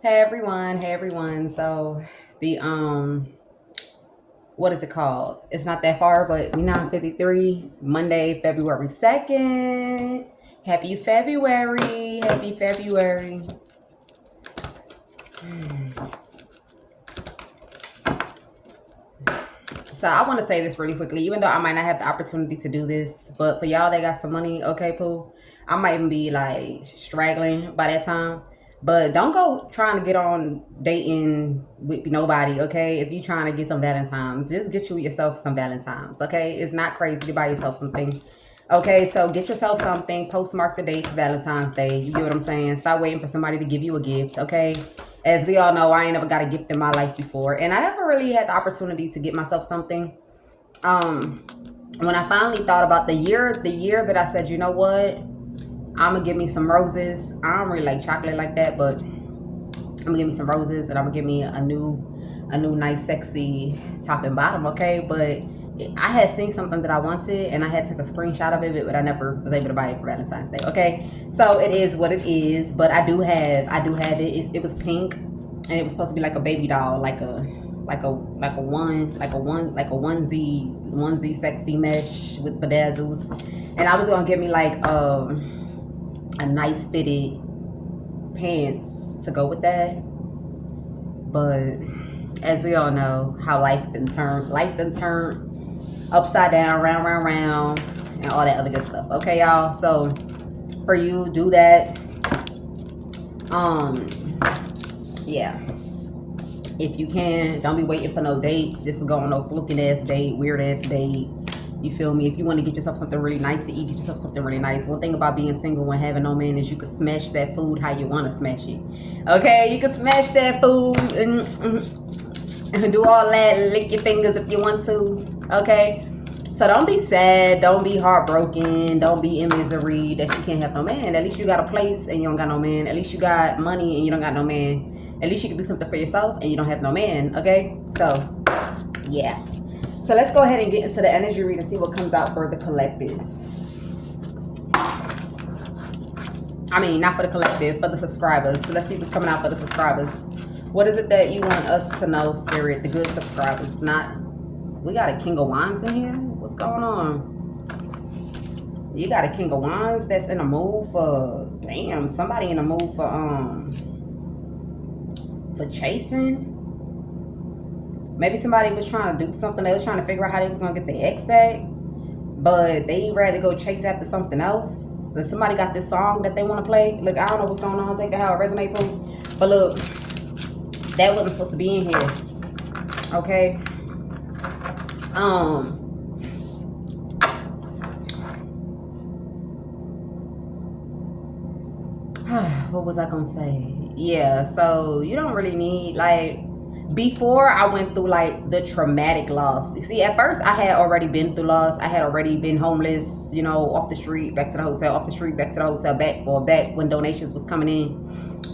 Hey everyone. So the what is it called? It's not that far, but we 9:53, Monday, February 2nd. Happy February. Happy February. So I want to say this really quickly, even though I might not have the opportunity to do this, but for y'all that got some money, okay, Pooh, I might even be like straggling by that time. But don't go trying to get on dating with nobody, okay? If you trying to get some Valentines, just get you yourself some Valentines, okay? It's not crazy to buy yourself something. Okay, so get yourself something, postmark the date for Valentine's Day. You get what I'm saying? Stop waiting for somebody to give you a gift, okay? As we all know, I ain't never got a gift in my life before. And I never really had the opportunity to get myself something. When I finally thought about the year that I said, you know what? I'm gonna give me some roses. I don't really like chocolate like that, but I'm gonna give me some roses and I'm gonna give me a new nice sexy top and bottom, okay? But I had seen something that I wanted and I had took a screenshot of it, but I never was able to buy it for Valentine's Day, okay? So it is what it is, but I do have it. It was pink and it was supposed to be like a baby doll, like a onesie sexy mesh with bedazzles. And I was gonna get me like a nice fitted pants to go with that. But as we all know, how life done turn upside down, round, and all that other good stuff. Okay, y'all. So for you, do that. Yeah. If you can, don't be waiting for no dates. Just go on no looking ass date, weird ass date. You feel me? If you want to get yourself something really nice to eat, get yourself something really nice. One thing about being single and having no man is you can smash that food how you want to smash it. Okay? You can smash that food and do all that. Lick your fingers if you want to. Okay? So don't be sad. Don't be heartbroken. Don't be in misery that you can't have no man. At least you got a place and you don't got no man. At least you got money and you don't got no man. At least you can do something for yourself and you don't have no man. Okay? So, yeah. So let's go ahead and get into the energy read and see what comes out for the collective. I mean, not for the collective, for the subscribers. So let's see what's coming out for the subscribers. What is it that you want us to know, Spirit? The good subscribers. Not... We got a King of Wands in here? What's going on? You got a King of Wands that's in a mood for... Damn, somebody in a mood for chasing. Maybe somebody was trying to do something. They was trying to figure out how they was going to get their ex back. But they rather go chase after something else. And somebody got this song that they want to play. Look, I don't know what's going on. Take that how it resonates for me. But look, that wasn't supposed to be in here. Okay? What was I going to say? Yeah, so you don't really need, like... Before I went through like the traumatic loss. You see, at first I had already been through loss. I had already been homeless, you know, off the street, back to the hotel, off the street, back to the hotel, back when donations was coming in.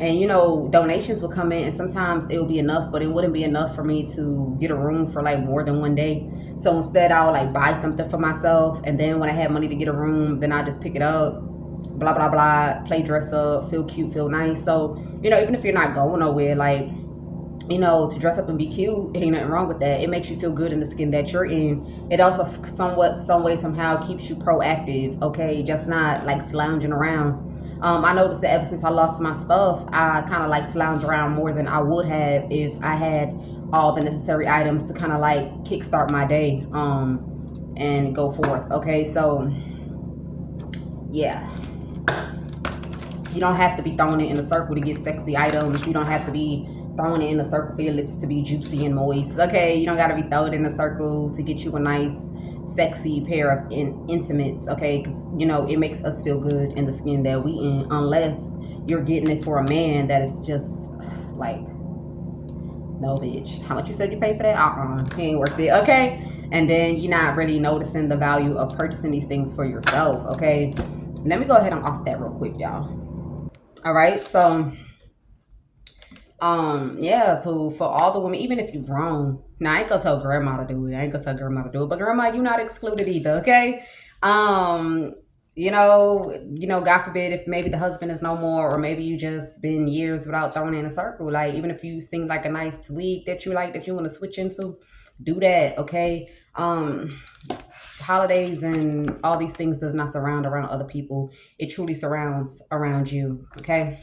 And you know, donations would come in and sometimes it would be enough, but it wouldn't be enough for me to get a room for like more than one day. So instead I would like buy something for myself, and then when I had money to get a room, then I just pick it up, blah blah blah, play dress up, feel cute, feel nice. So, you know, even if you're not going nowhere, like, you know, to dress up and be cute, ain't nothing wrong with that. It makes you feel good in the skin that you're in. It also some way, somehow keeps you proactive, okay? Just not like slounging around. I noticed that ever since I lost my stuff, I kind of like slouch around more than I would have if I had all the necessary items to kind of like kickstart my day and go forth, okay? So, yeah. You don't have to be throwing it in a circle to get sexy items. You don't have to be throwing it in a circle for your lips to be juicy and moist. Okay, you don't got to be throwing it in a circle to get you a nice, sexy pair of intimates. Okay, because, you know, it makes us feel good in the skin that we in. Unless you're getting it for a man that is just like, no, bitch. How much you said you paid for that? He ain't worth it. Okay, and then you're not really noticing the value of purchasing these things for yourself. Okay, let me go ahead and off that real quick, y'all. All right, so yeah, Pooh, for all the women, even if you grown. Now, I ain't gonna tell grandma to do it. But grandma, you not excluded either, okay? God forbid if maybe the husband is no more, or maybe you just been years without throwing in a circle. Like, even if you seem like a nice week that you like, that you want to switch into, do that, okay? Holidays and all these things does not surround around other people. It truly surrounds around you, okay?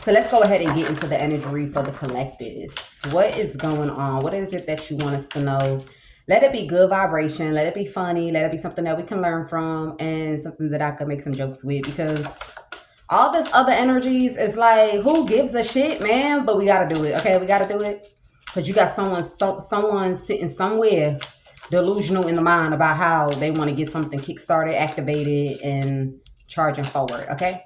So let's go ahead and get into the energy for the collective. What is going on? What is it that you want us to know? Let it be good vibration. Let it be funny. Let it be something that we can learn from, and something that I could make some jokes with, because all this other energies is like, who gives a shit, man? But we got to do it, okay? We got to do it because you got someone sitting somewhere delusional in the mind about how they want to get something kickstarted, activated, and charging forward, okay?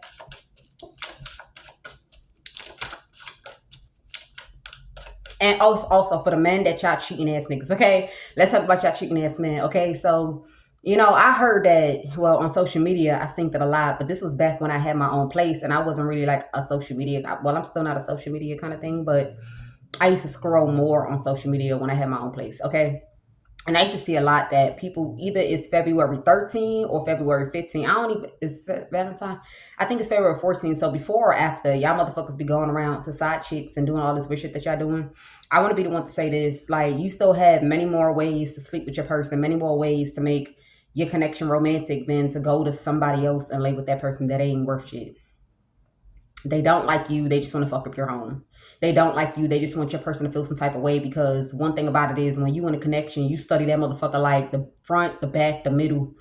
And also for the men that y'all cheating ass niggas, okay? Let's talk about y'all cheating ass men, okay? So, I heard that, well, on social media, I think that a lot, but this was back when I had my own place and I wasn't really like a social media, well, I'm still not a social media kind of thing, but I used to scroll more on social media when I had my own place, okay? And I used to see a lot that people, either it's February 13 or February 15. I don't even, it's Valentine. I think it's February 14. So before or after, y'all motherfuckers be going around to side chicks and doing all this weird shit that y'all doing. I want to be the one to say this. Like, you still have many more ways to sleep with your person, many more ways to make your connection romantic than to go to somebody else and lay with that person that ain't worth shit. They don't like you. They just want to fuck up your home. They don't like you. They just want your person to feel some type of way, because one thing about it is, when you in a connection, you study that motherfucker like the front, the back, the middle.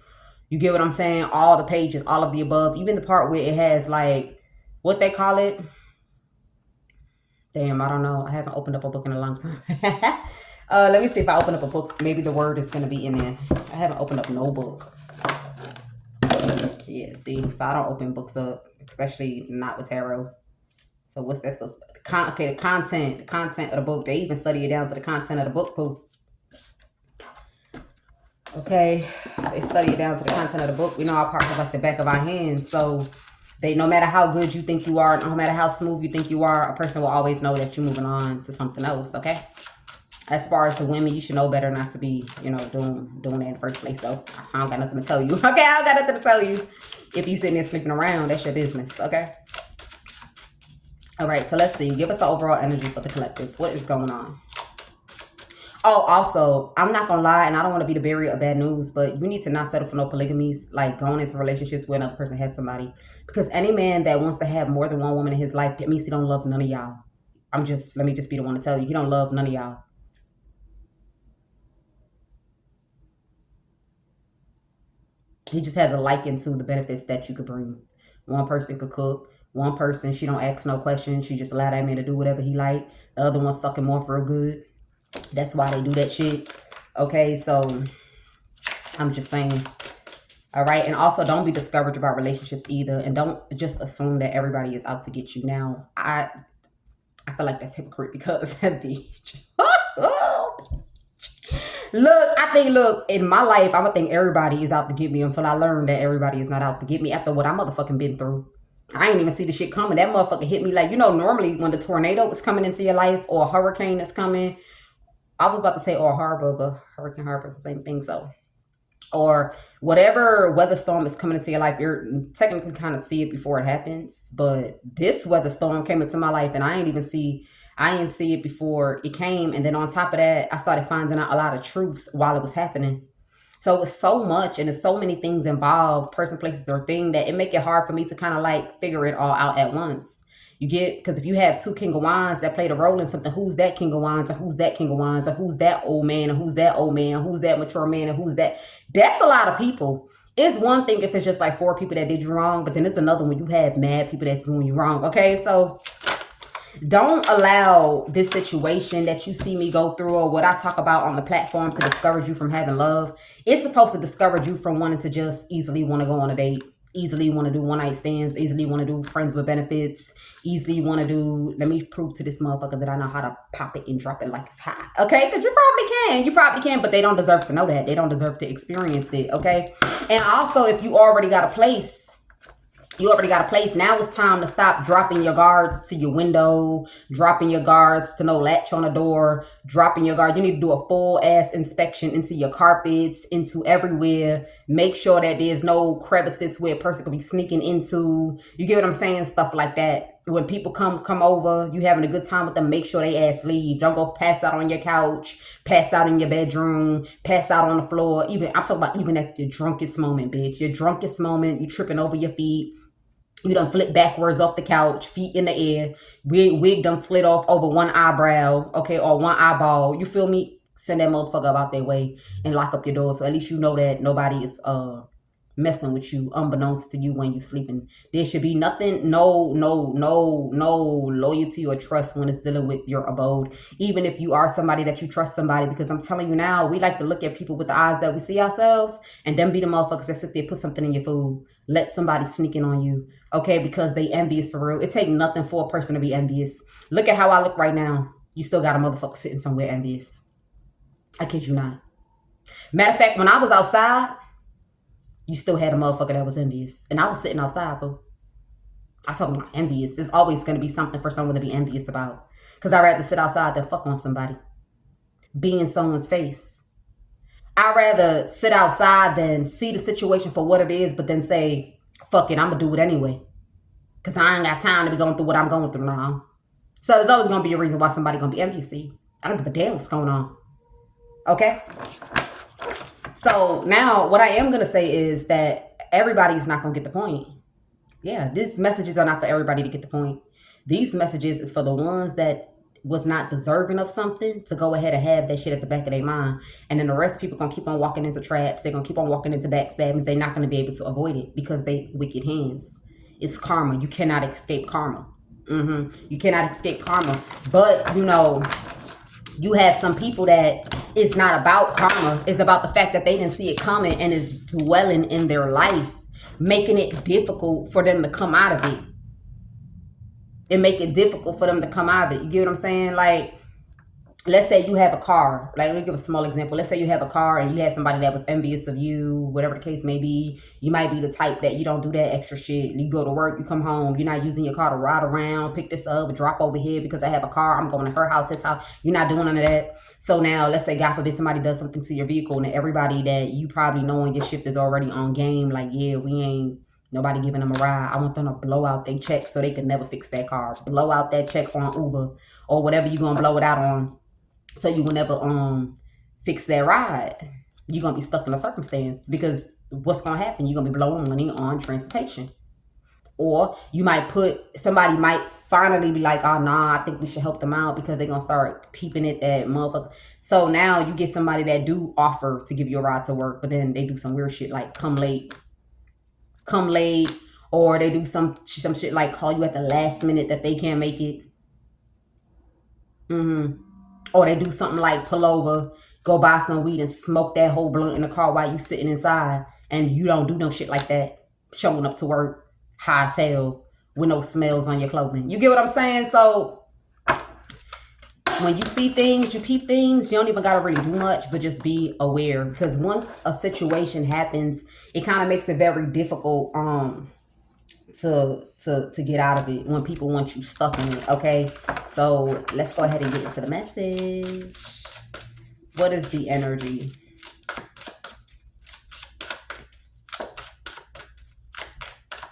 You get what I'm saying? All the pages, all of the above. Even the part where it has like, what they call it? Damn, I don't know. I haven't opened up a book in a long time. Let me see if I open up a book. Maybe the word is going to be in there. I haven't opened up no book. Yeah, see? So I don't open books up, especially not with tarot. So what's that supposed to be? Okay, the content of the book. They even study it down to the content of the book, poo. Okay, they study it down to the content of the book. We know our partners like the back of our hands. So no matter how good you think you are, no matter how smooth you think you are, a person will always know that you're moving on to something else, okay? As far as the women, you should know better not to be, doing that in the first place, though. I don't got nothing to tell you, okay? I don't got nothing to tell you. If you sitting there sleeping around, that's your business, okay? All right, so let's see. Give us the overall energy for the collective. What is going on? Oh, also, I'm not going to lie, and I don't want to be the bearer of bad news, but you need to not settle for no polygamies, like going into relationships where another person has somebody. Because any man that wants to have more than one woman in his life, that means he don't love none of y'all. Let me just be the one to tell you, he don't love none of y'all. He just has a liking to the benefits that you could bring. One person could cook. One person, she don't ask no questions. She just allow that man to do whatever he like. The other one sucking more for good. That's why they do that shit. Okay, so I'm just saying. All right, and also don't be discouraged about relationships either, and don't just assume that everybody is out to get you. Now, I feel like that's hypocrite, because look, in my life, I'm gonna think everybody is out to get me until I learn that everybody is not out to get me after what I motherfucking been through. I ain't even see the shit coming. That motherfucker hit me like, normally when the tornado is coming into your life, or a hurricane is coming, I was about to say, or a harbor, but Hurricane Harbor is the same thing. So, or whatever weather storm is coming into your life, you're technically kind of see it before it happens. But this weather storm came into my life, and I didn't see it before it came. And then on top of that, I started finding out a lot of truths while it was happening. So it's so much, and there's so many things involved, person, places, or thing, that it make it hard for me to kind of like figure it all out at once. You get, because if you have two King of Wands that played a role in something, who's that King of Wands, or who's that King of Wands, or who's that old man, and who's that old man, who's that mature man, and who's that? That's a lot of people. It's one thing if it's just like 4 people that did you wrong, but then it's another when you have mad people that's doing you wrong. Okay, so don't allow this situation that you see me go through, or what I talk about on the platform, to discourage you from having love. It's supposed to discourage you from wanting to just easily want to go on a date, easily want to do one night stands, easily want to do friends with benefits, easily want to do, let me prove to this motherfucker that I know how to pop it and drop it like it's hot. Okay, because you probably can, but they don't deserve to know that. They don't deserve to experience it. Okay, and also, if you already got a place, You already got a place. Now it's time to stop dropping your guards to your window, dropping your guards to no latch on the door, dropping your guard. You need to do a full ass inspection into your carpets, into everywhere. Make sure that there's no crevices where a person could be sneaking into. You get what I'm saying? Stuff like that. When people come over, you having a good time with them, make sure they ass leave. Don't go pass out on your couch, pass out in your bedroom, pass out on the floor. Even I'm talking about even at your drunkest moment, bitch. Your drunkest moment, you tripping over your feet. You done flip backwards off the couch, feet in the air. Wig done slid off over one eyebrow, okay, or one eyeball. You feel me? Send that motherfucker about their way and lock up your door. So at least you know that nobody is messing with you unbeknownst to you when you sleeping. There should be nothing, no loyalty or trust when it's dealing with your abode. Even if you are somebody that you trust somebody, because I'm telling you now, we like to look at people with the eyes that we see ourselves, and them be the motherfuckers that sit there, put something in your food, let somebody sneak in on you, okay, because they envious for real. It take nothing for a person to be envious. Look at how I look right now. You still got a motherfucker sitting somewhere envious. I kid you not. Matter of fact, when I was outside, you still had a motherfucker that was envious. And I was sitting outside, boo. I'm talking about envious. There's always going to be something for someone to be envious about. Because I'd rather sit outside than fuck on somebody. Be in someone's face. I'd rather sit outside than see the situation for what it is, but then say, fuck it, I'm going to do it anyway. Because I ain't got time to be going through what I'm going through now. So there's always going to be a reason why somebody's going to be envious. See, I don't give a damn what's going on. Okay? So now what I am going to say is that everybody's not going to get the point. Yeah, these messages are not for everybody to get the point. These messages is for the ones that was not deserving of something to go ahead and have that shit at the back of their mind. And then the rest of people going to keep on walking into traps. They're going to keep on walking into backstabbings. They're not going to be able to avoid it because they wicked hands. It's karma. You cannot escape karma. You cannot escape karma. But, you know, you have some people that it's not about karma. It's about the fact that they didn't see it coming and is dwelling in their life, making it difficult for them to come out of it. It make it difficult for them to come out of it. You get what I'm saying? Like, let's say you have a car. Like, let me give a small example. Let's say you have a car and you had somebody that was envious of you, whatever the case may be. You might be the type that you don't do that extra shit. You go to work, you come home, you're not using your car to ride around, pick this up, drop over here because I have a car. I'm going to her house, his house. You're not doing none of that. So now, let's say, God forbid, somebody does something to your vehicle and everybody that you probably know in your shift is already on game. Like, yeah, we ain't nobody giving them a ride. I want them to blow out their check so they can never fix that car. Blow out that check on Uber or whatever you're going to blow it out on. So you will never fix that ride. You're going to be stuck in a circumstance because what's going to happen? You're going to be blowing money on transportation. Or you might somebody might finally be like, oh, nah, I think we should help them out because they're going to start peeping at that motherfucker. So now you get somebody that do offer to give you a ride to work, but then they do some weird shit like come late, or they do some shit like call you at the last minute that they can't make it. Or they do something like pull over, go buy some weed and smoke that whole blunt in the car while you sitting inside. And you don't do no shit like that. Showing up to work high as hell with no smells on your clothing. You get what I'm saying? So when you see things, you peep things, you don't even got to really do much, but just be aware. Because once a situation happens, it kind of makes it very difficult to get out of it when people want you stuck in it. Okay, so let's go ahead and get into the message. What is the energy?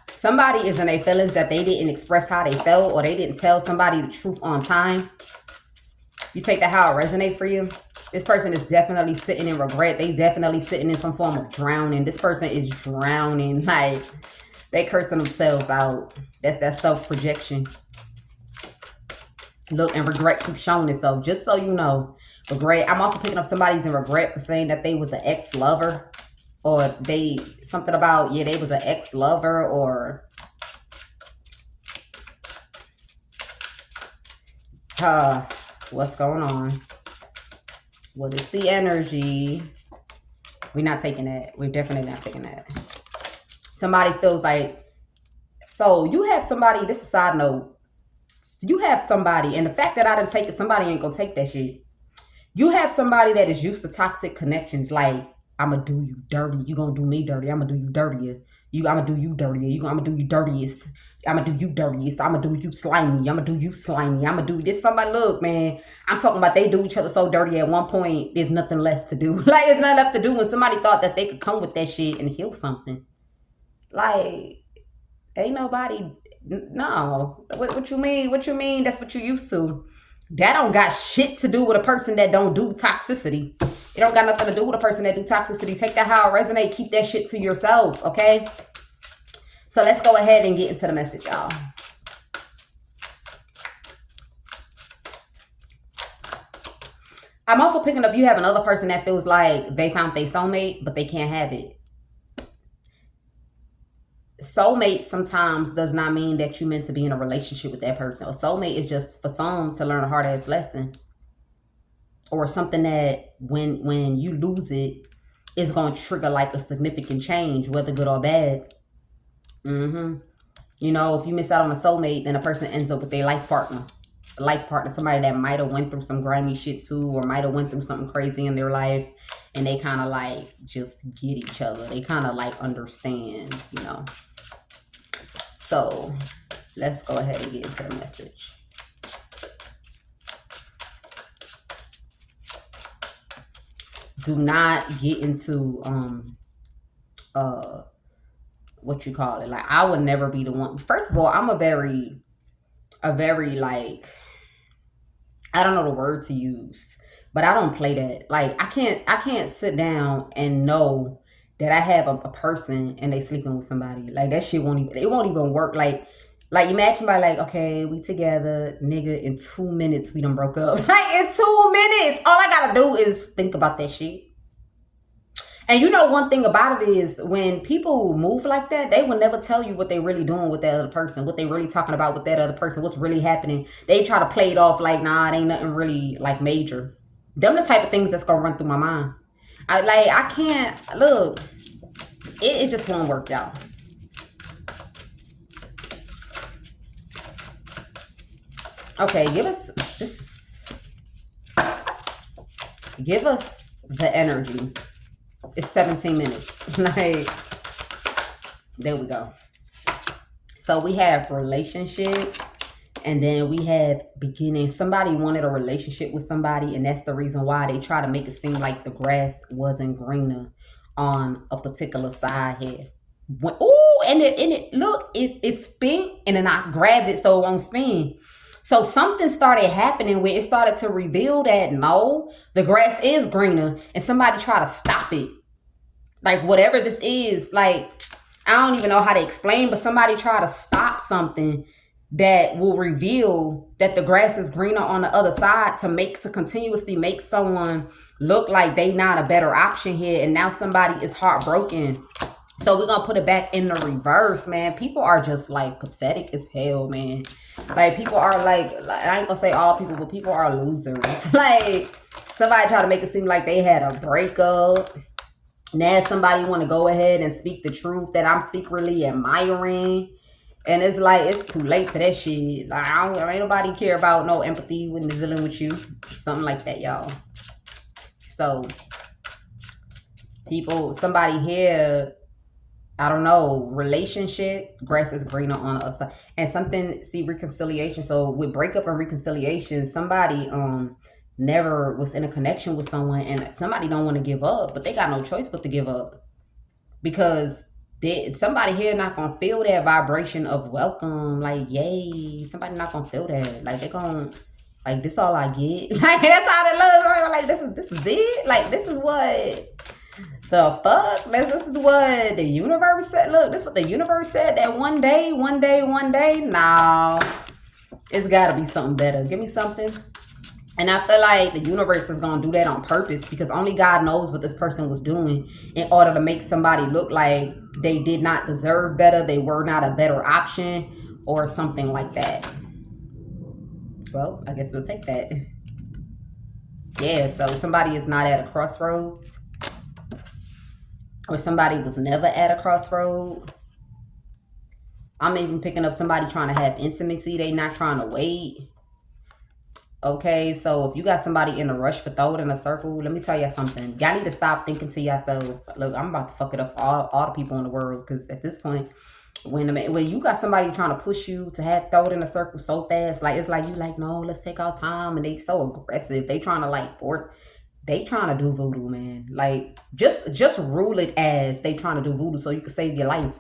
Somebody is in their feelings that they didn't express how they felt, or they didn't tell somebody the truth on time. You take that how it resonates for you. This person is definitely sitting in regret. They definitely sitting in some form of drowning. This person is drowning. Like, they cursing themselves out. That's that self-projection. Look, and regret keeps showing itself. Just so you know, regret. I'm also picking up somebody's in regret for saying that they was an ex-lover. Or they, something about, yeah, they was an ex-lover. Or, what's going on? What is the energy? We're not taking that. We're definitely not taking that. Somebody feels like, so you have somebody, this is a side note. You have somebody, and the fact that I didn't take it, somebody ain't gonna take that shit. You have somebody that is used to toxic connections. Like, I'ma do you dirty. You gonna do me dirty. I'ma do you dirtier. I'ma do you dirtier. I'ma do you dirtiest. I'ma do you dirtiest. I'ma do you slimy. I'ma do you slimy. I'ma do this. Somebody look, man. I'm talking about they do each other so dirty at one point, there's nothing left to do. Like, it's nothing left to do when somebody thought that they could come with that shit and heal something. Like, ain't nobody, no. What you mean? What you mean? That's what you used to. That don't got shit to do with a person that don't do toxicity. It don't got nothing to do with a person that do toxicity. Take that how it resonate. Keep that shit to yourself, okay? So let's go ahead and get into the message, y'all. I'm also picking up you have another person that feels like they found their soulmate, but they can't have it. Soulmate sometimes does not mean that you meant to be in a relationship with that person. A soulmate is just for some to learn a hard ass lesson, or something that when you lose it, it's going to trigger like a significant change, whether good or bad. You know, if you miss out on a soulmate, then a person ends up with a life partner. A life partner, somebody that might have went through some grimy shit too, or might have went through something crazy in their life, and they kind of like just get each other. They kind of like understand, you know. So let's go ahead and get into the message. Do not get into what you call it. Like, I would never be the one. First of all, I'm a very like, I don't know the word to use, but I don't play that. Like, I can't sit down and know that I have a person and they sleeping with somebody. Like, that shit won't even work. Like imagine somebody like, okay, we together, nigga, in 2 minutes we done broke up. Like, in 2 minutes, all I gotta do is think about that shit. And you know, one thing about it is when people move like that, they will never tell you what they really doing with that other person, what they really talking about with that other person, what's really happening. They try to play it off like, nah, it ain't nothing really like major. Them the type of things that's gonna run through my mind. I can't, look, it just won't work, y'all. Okay, give us the energy. It's 17 minutes. Like, there we go. So we have relationship, and then we have beginning. Somebody wanted a relationship with somebody, and that's the reason why they try to make it seem like the grass wasn't greener on a particular side here. And it look, it's spin, and then I grabbed it so it won't spin. So something started happening where it started to reveal that no, the grass is greener, and somebody try to stop it. Like, whatever this is, like, I don't even know how to explain, but somebody try to stop something that will reveal that the grass is greener on the other side to continuously make someone look like they not a better option here. And now somebody is heartbroken. So we're going to put it back in the reverse, man. People are just like pathetic as hell, man. Like, people are like I ain't going to say all people, but people are losers. Like, somebody try to make it seem like they had a breakup. Now somebody want to go ahead and speak the truth that I'm secretly admiring. And it's like, it's too late for that shit. Like, ain't nobody care about no empathy when they're dealing with you. Something like that, y'all. So, somebody here, I don't know, relationship, grass is greener on the other side. And something, see, reconciliation. So with breakup and reconciliation, somebody never was in a connection with someone, and somebody don't want to give up, but they got no choice but to give up, because somebody here not gonna feel that vibration of welcome, like, yay. Somebody not gonna feel that. Like, they gonna, like, this all I get. Like, that's how it looks. Like, this is it. Like, this is what the fuck. This is what the universe said. Look, this is what the universe said, that one day. No, it's gotta be something better. Give me something. And I feel like the universe is going to do that on purpose, because only God knows what this person was doing in order to make somebody look like they did not deserve better, they were not a better option, or something like that. Well, I guess we'll take that. Yeah, so somebody is not at a crossroads, or somebody was never at a crossroad. I'm even picking up somebody trying to have intimacy. They not trying to wait. Okay, so if you got somebody in a rush for throw it in a circle, let me tell you something. Y'all need to stop thinking to yourselves, look, I'm about to fuck it up for all the people in the world. Because at this point, when you got somebody trying to push you to have throw it in a circle so fast, like it's like you like, no, let's take our time, and they so aggressive. They trying to like force, they trying to do voodoo, man. Like just rule it as they trying to do voodoo so you can save your life.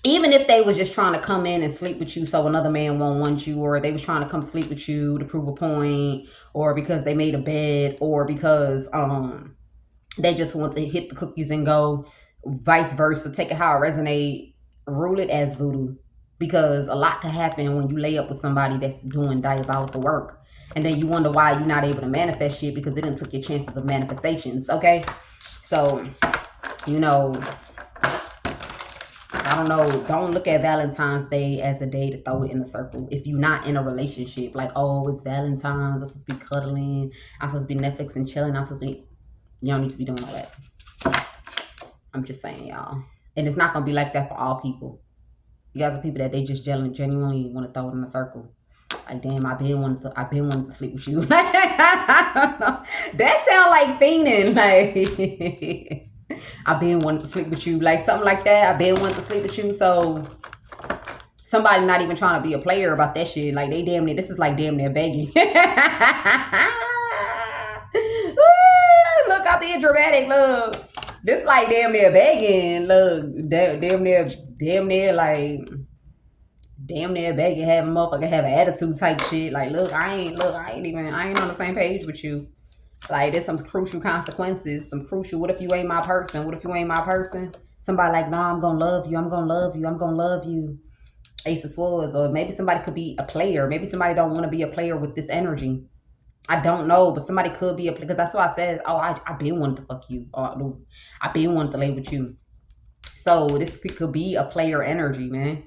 Even if they was just trying to come in and sleep with you so another man won't want you, or they was trying to come sleep with you to prove a point, or because they made a bed, or because they just want to hit the cookies and go, vice versa, take it how it resonate, rule it as voodoo. Because a lot can happen when you lay up with somebody that's doing diabolical work. And then you wonder why you're not able to manifest shit because it didn't took your chances of manifestations, okay? So, you know, I don't know. Don't look at Valentine's Day as a day to throw it in a circle. If you're not in a relationship, like, oh, it's Valentine's, I'm supposed to be cuddling, I'm supposed to be Netflix and chilling, I'm supposed to be, you don't need to be doing all that. I'm just saying, y'all. And it's not going to be like that for all people. You guys are people that they just genuinely want to throw it in a circle. Like, damn, I've been wanting to sleep with you. That sound like fiending. Like, I've been wanting to sleep with you. Like, something like that. I've been wanting to sleep with you. So, somebody not even trying to be a player about that shit. Like, they damn near, this is like damn near begging. Look, I'm being dramatic. Look. This like damn near begging. Look, damn near like, damn near begging, have a motherfucker have an attitude type shit. Like, look, I ain't on the same page with you. Like, there's some crucial consequences, some crucial, what if you ain't my person? What if you ain't my person? Somebody like, nah, I'm gonna love you, I'm gonna love you, I'm gonna love you. Ace of Swords. Or maybe somebody could be a player. Maybe somebody don't want to be a player with this energy. I don't know, but somebody could be a player. Because that's why I said, oh, I've been wanting to fuck you. Or I've been wanting to lay with you. So this could be a player energy, man.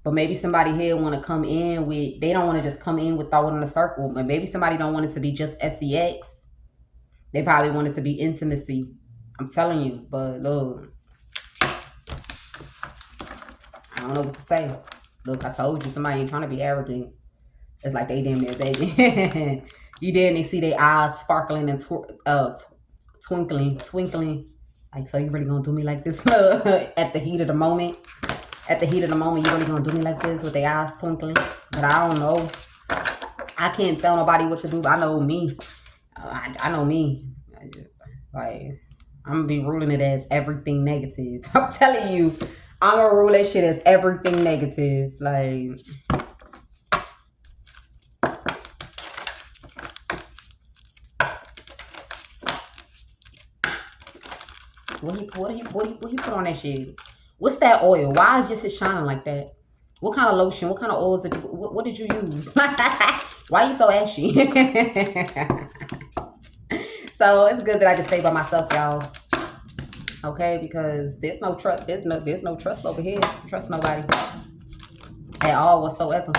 But maybe somebody here want to come in with, they don't want to just come in with throw it in a circle. But maybe somebody don't want it to be just sex. They probably want it to be intimacy. I'm telling you. But look, I don't know what to say. Look, I told you, somebody ain't trying to be arrogant. It's like they damn near begging. You damn near see their eyes sparkling and twinkling. Like, so you really gonna do me like this? At the heat of the moment? At the heat of the moment, you really gonna do me like this with their eyes twinkling? But I don't know. I can't tell nobody what to do. I know me. I know me. I'm gonna be ruling it as everything negative. I'm telling you, I'm gonna rule that shit as everything negative. Like, what he put on that shit? What's that oil? Why is just it shining like that? What kind of lotion? What kind of oils did you? What did you use? Why are you so ashy? So it's good that I just stay by myself, y'all. Okay, because there's no trust. There's no trust over here. Trust nobody at all whatsoever.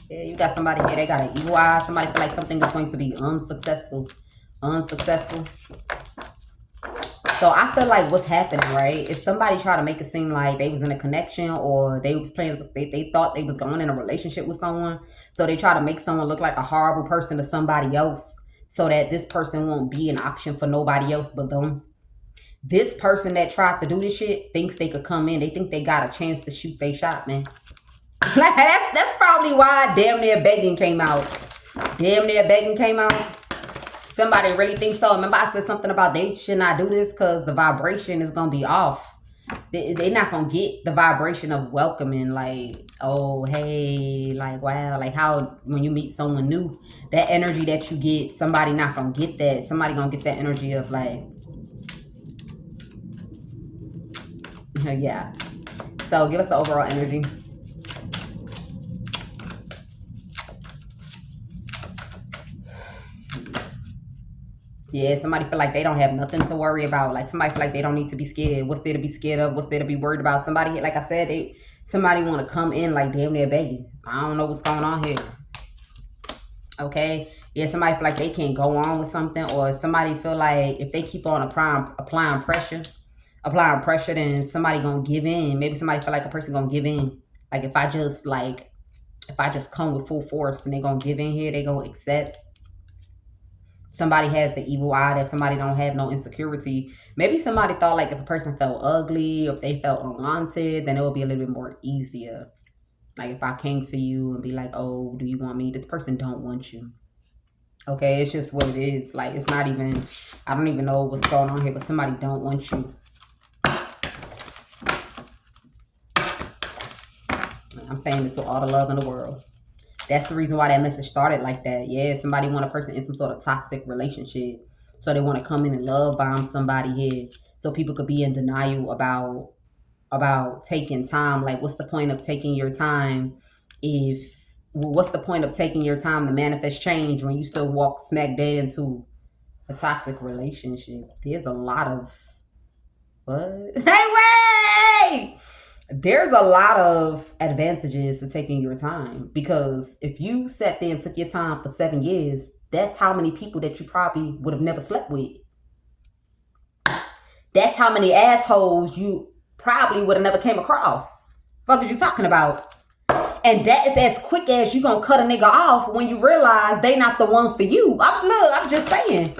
Yeah, you got somebody here. They got an evil eye. Somebody feel like something is going to be unsuccessful. So I feel like what's happening, right, is somebody try to make it seem like they was in a connection, or they was playing, they thought they was going in a relationship with someone. So they try to make someone look like a horrible person to somebody else so that this person won't be an option for nobody else but them. This person that tried to do this shit thinks they could come in. They think they got a chance to shoot their shot, man. Like, that's probably why damn near begging came out. Somebody really thinks so. Remember I said something about they should not do this because the vibration is going to be off. They're not going to get the vibration of welcoming, like, oh, hey, like, wow. Like how when you meet someone new, that energy that you get, somebody not going to get that. Somebody going to get that energy of like, yeah. So give us the overall energy. Yeah, somebody feel like they don't have nothing to worry about. Like somebody feel like they don't need to be scared. What's there to be scared of? What's there to be worried about? Somebody, like I said, somebody want to come in like damn near begging. I don't know what's going on here. Okay. Yeah, somebody feel like they can't go on with something, or somebody feel like if they keep on applying pressure, then somebody gonna give in. Maybe somebody feel like a person gonna give in. Like if I if I just come with full force and they gonna give in here, they gonna accept. Somebody has the evil eye that somebody don't have no insecurity. Maybe somebody thought like if a person felt ugly or if they felt unwanted, then it would be a little bit more easier. Like if I came to you and be like, oh, do you want me? This person don't want you. Okay, it's just what it is. Like it's not even, I don't even know what's going on here, but somebody don't want you. I'm saying this with all the love in the world. That's the reason why that message started like that. Yeah, somebody want a person in some sort of toxic relationship. So they want to come in and love bomb somebody here. So people could be in denial about taking time. Like, what's the point of taking your time what's the point of taking your time to manifest change when you still walk smack dead into a toxic relationship? There's a lot of, what? Hey, wait! There's a lot of advantages to taking your time, because if you sat there and took your time for 7 years, that's how many people that you probably would have never slept with. That's how many assholes you probably would have never came across. Fuck are you talking about? And that is as quick as you gonna cut a nigga off when you realize they not the one for you. I'm just saying.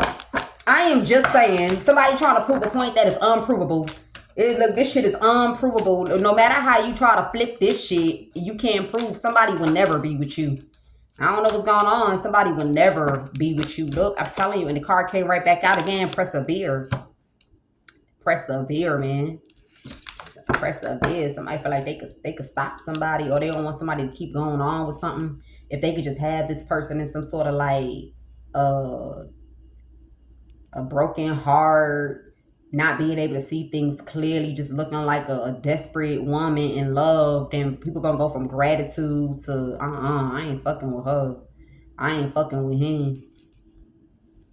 I am just saying. Somebody trying to prove a point that is unprovable. Look, this shit is unprovable. No matter how you try to flip this shit, you can't prove. Somebody will never be with you. I don't know what's going on. Somebody will never be with you. Look, I'm telling you, and the card came right back out again. Persevere. Persevere, man. Persevere. Somebody feel like they could stop somebody, or they don't want somebody to keep going on with something. If they could just have this person in some sort of like a broken heart, not being able to see things clearly, just looking like a desperate woman in love, then people gonna go from gratitude to I ain't fucking with her, I ain't fucking with him.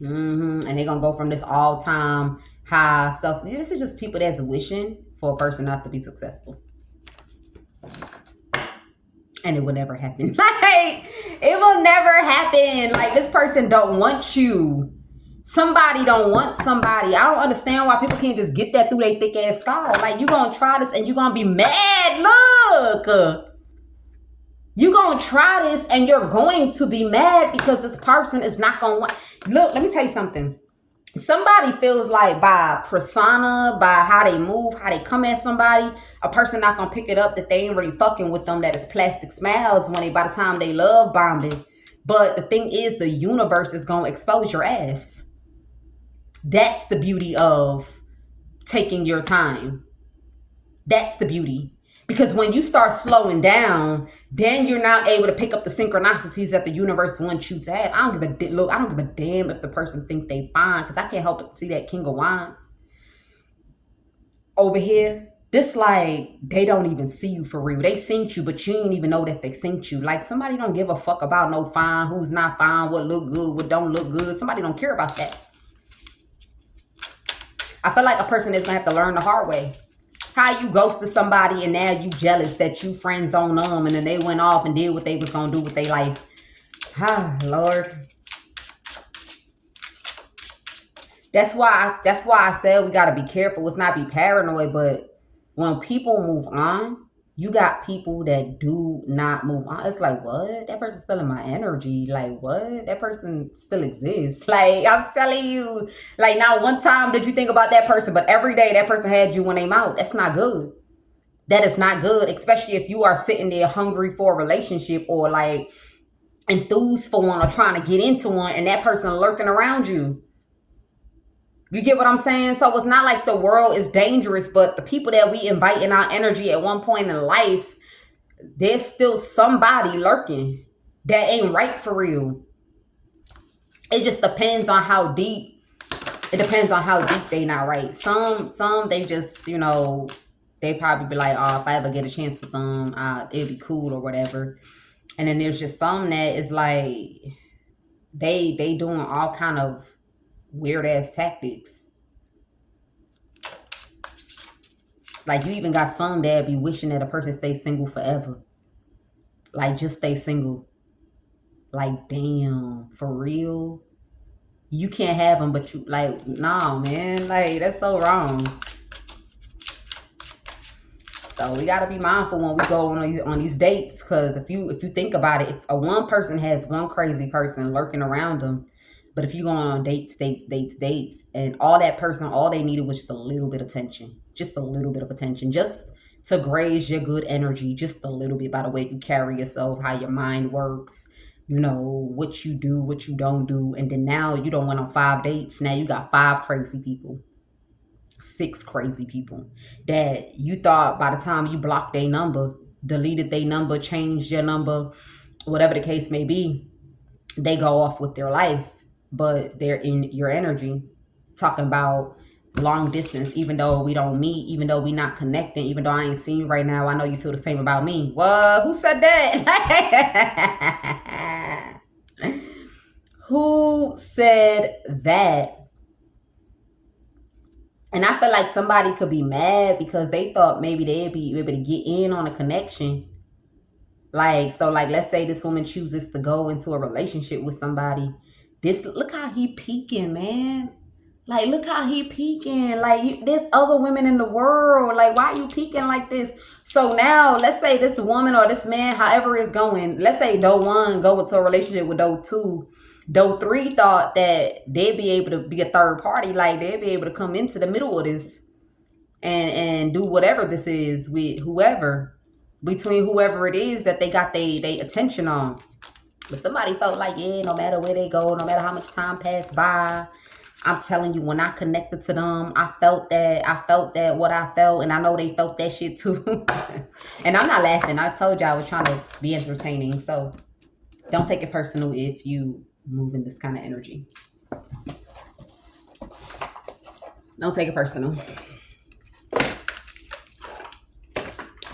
And they gonna go from this all-time high stuff. This is just people that's wishing for a person not to be successful, and it will never happen. Like, it will never happen. Like, this person don't want you. Somebody don't want somebody. I don't understand why people can't just get that through their thick ass skull. Like, you gonna try this and you gonna be mad. Look, you gonna try this and you're going to be mad because this person is not gonna want. Look, let me tell you something. Somebody feels like by persona, by how they move, how they come at somebody, a person not gonna pick it up that they ain't really fucking with them, that it's plastic smiles when by the time they love bombing. But the thing is, the universe is gonna expose your ass. That's the beauty of taking your time. That's the beauty. Because when you start slowing down, then you're not able to pick up the synchronicities that the universe wants you to have. I don't give a damn if the person think they fine, because I can't help but see that King of Wands over here. This like, they don't even see you for real. They synced you, but you didn't even know that they synced you. Like, somebody don't give a fuck about no fine, who's not fine, what look good, what don't look good. Somebody don't care about that. I feel like a person is gonna have to learn the hard way. How you ghosted somebody and now you jealous that you friends on them, and then they went off and did what they was gonna do with their life. Ah, Lord. That's why I said we gotta be careful. Let's not be paranoid, but when people move on, you got people that do not move on. It's like, what? That person's still in my energy. Like, what? That person still exists. Like, I'm telling you, like, not one time did you think about that person, but every day that person had you when they out. That's not good. That is not good, especially if you are sitting there hungry for a relationship, or like enthused for one, or trying to get into one, and that person lurking around you. You get what I'm saying? So it's not like the world is dangerous, but the people that we invite in our energy at one point in life, there's still somebody lurking that ain't right for real. It just depends on how deep. It depends on how deep they not right. Some they just, you know, they probably be like, oh, if I ever get a chance with them, it'd be cool or whatever. And then there's just some that is like, they doing all kind of weird ass tactics. Like, you even got some that be wishing that a person stay single forever. Like, just stay single. Like, damn, for real? You can't have them, but you, like, nah, man. Like, that's so wrong. So we gotta be mindful when we go on these dates, because if you think about it, if a one person has one crazy person lurking around them, but if you go on dates, and all that person, all they needed was just a little bit of attention, just a little bit of attention, just to graze your good energy, just a little bit, by the way you carry yourself, how your mind works, what you do, what you don't do, and then now you don't went on 5 dates. Now you got 5 crazy people, 6 crazy people that you thought by the time you blocked their number, deleted their number, changed your number, whatever the case may be, they go off with their life, but they're in your energy, talking about long distance, even though we don't meet, even though we not connecting, even though I ain't seen you right now, I know you feel the same about me. What? Who said that? Who said that? And I feel like somebody could be mad because they thought maybe they'd be able to get in on a connection. So let's say this woman chooses to go into a relationship with somebody. Look how he peeking, man. Look how he peeking. There's other women in the world. Why you peeking like this? So now, let's say this woman or this man, however it's going, let's say doe one go into a relationship with doe two. Doe three thought that they'd be able to be a third party. They'd be able to come into the middle of this and do whatever this is with between whoever it is that they got they attention on. But somebody felt like, yeah, no matter where they go, no matter how much time passed by, I'm telling you, when I connected to them, I felt that what I felt, and I know they felt that shit too. And I'm not laughing. I told you I was trying to be entertaining. So don't take it personal if you move in this kind of energy. Don't take it personal.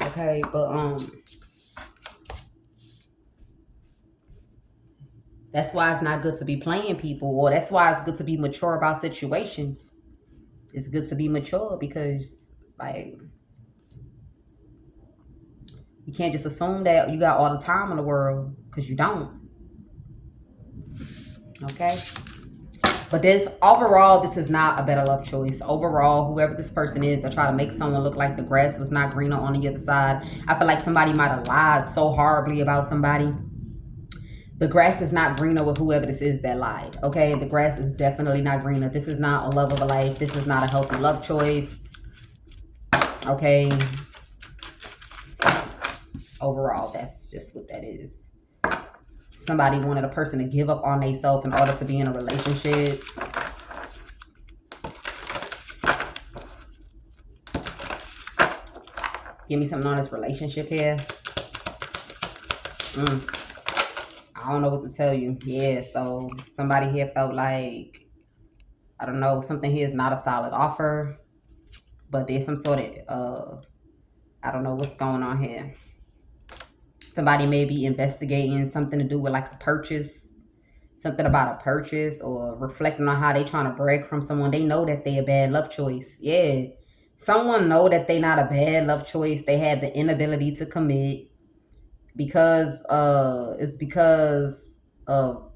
Okay, but that's why it's not good to be playing people, or that's why it's good to be mature about situations. It's good to be mature because, you can't just assume that you got all the time in the world, because you don't. Okay? But overall, this is not a better love choice. Overall, whoever this person is that try to make someone look like the grass was not greener on the other side, I feel like somebody might have lied so horribly about somebody. The grass is not greener with whoever this is that lied. Okay? The grass is definitely not greener. This is not a love of a life. This is not a healthy love choice. Okay? So, overall, that's just what that is. Somebody wanted a person to give up on themselves in order to be in a relationship. Give me something on this relationship here. I don't know what to tell you. Yeah, so somebody here felt like, I don't know, something here is not a solid offer. But there's some sort of, I don't know what's going on here. Somebody may be investigating something to do with a purchase, something about a purchase, or reflecting on how they trying to break from someone. They know that they a bad love choice. Yeah. Someone know that they not a bad love choice. They had the inability to commit because it's because of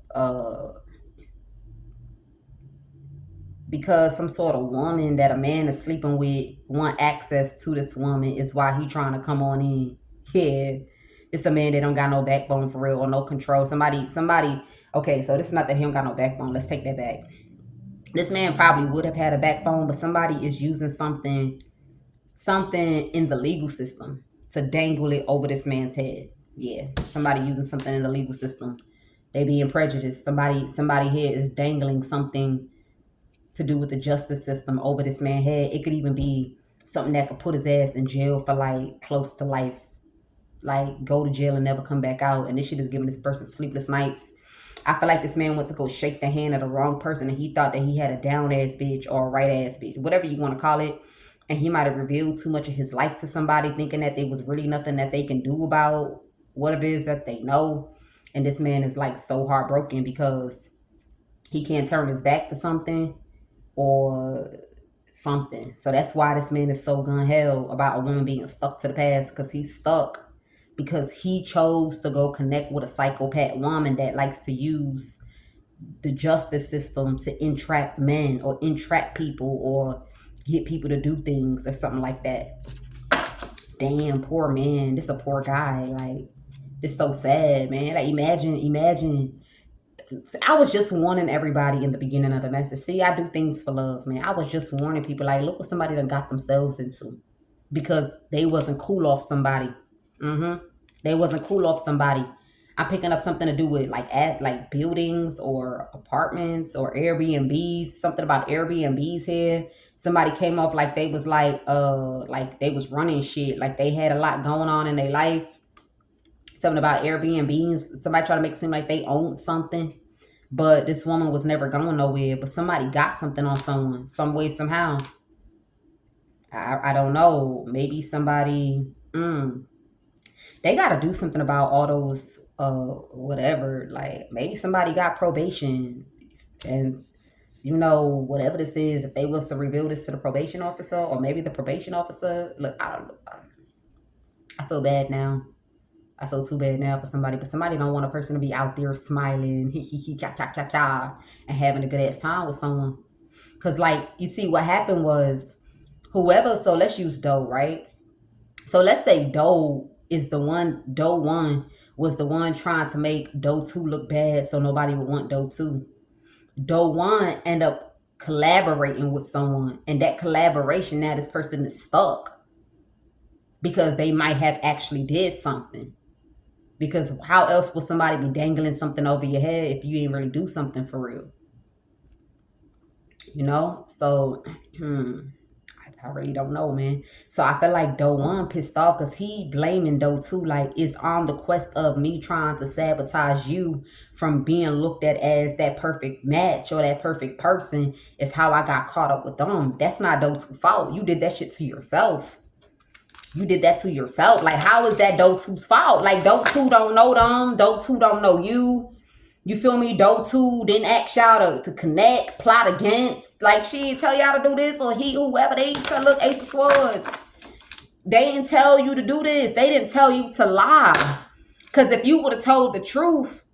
because some sort of woman that a man is sleeping with want access to this woman is why he trying to come on in. Yeah. It's a man that don't got no backbone for real, or no control. Somebody, okay, so this is not that he don't got no backbone. Let's take that back. This man probably would have had a backbone, but somebody is using something in the legal system to dangle it over this man's head. Yeah, somebody using something in the legal system. They being prejudiced. Somebody here is dangling something to do with the justice system over this man's head. It could even be something that could put his ass in jail for close to life. Go to jail and never come back out. And this shit is giving this person sleepless nights. I feel like this man went to go shake the hand of the wrong person, and he thought that he had a down ass bitch or a right ass bitch, whatever you want to call it. And he might have revealed too much of his life to somebody, thinking that there was really nothing that they can do about what it is that they know. And this man is so heartbroken because he can't turn his back to something or something. So that's why this man is so gun-hell about a woman being stuck to the past, because he's stuck. Because he chose to go connect with a psychopath woman that likes to use the justice system to entrap men or entrap people or get people to do things or something like that. damn, poor man. This a poor guy. Like, it's so sad, man. Like, imagine. I was just warning everybody in the beginning of the message. See, I do things for love, man. I was just warning people, like, look what somebody done got themselves into because they wasn't cool off somebody. They wasn't cool off somebody. I'm picking up something to do with like buildings or apartments or Airbnbs. Something about Airbnbs here. Somebody came off like they was like they was running shit, like they had a lot going on in their life. Something about Airbnbs. Somebody tried to make it seem like they owned something. But this woman was never going nowhere. But somebody got something on someone, some way, somehow. I don't know. Maybe somebody, they got to do something about all those, whatever. Like, maybe somebody got probation. And, you know, whatever this is, if they was to reveal this to the probation officer, or maybe the probation officer, look, I feel bad now. I feel too bad now for somebody, but somebody don't want a person to be out there smiling, and having a good ass time with someone. Cause like, you see what happened was whoever, so let's use Doe, right? So let's say Doe one was the one trying to make Doe 2 look bad so nobody would want Doe 2. Doe 1 end up collaborating with someone, and that collaboration, now this person is stuck because they might have actually did something. Because how else will somebody be dangling something over your head if you ain't really do something for real? You know? So, I really don't know, man. So I feel like Doe 1 pissed off because he blaming Doe 2 like it's on the quest of me trying to sabotage you from being looked at as that perfect match or that perfect person is how I got caught up with them. That's not Doe 2's fault. You did that shit to yourself. You did that to yourself. Like, how is that Doe 2's fault? Like, Doe 2 don't know them. Doe 2 don't know you. You feel me? Doe 2 didn't ask y'all to connect, plot against. Like, she didn't tell y'all to do this, or he, whoever. They didn't tell, look, Ace of Swords. They didn't tell you to do this. They didn't tell you to lie. Because if you would have told the truth,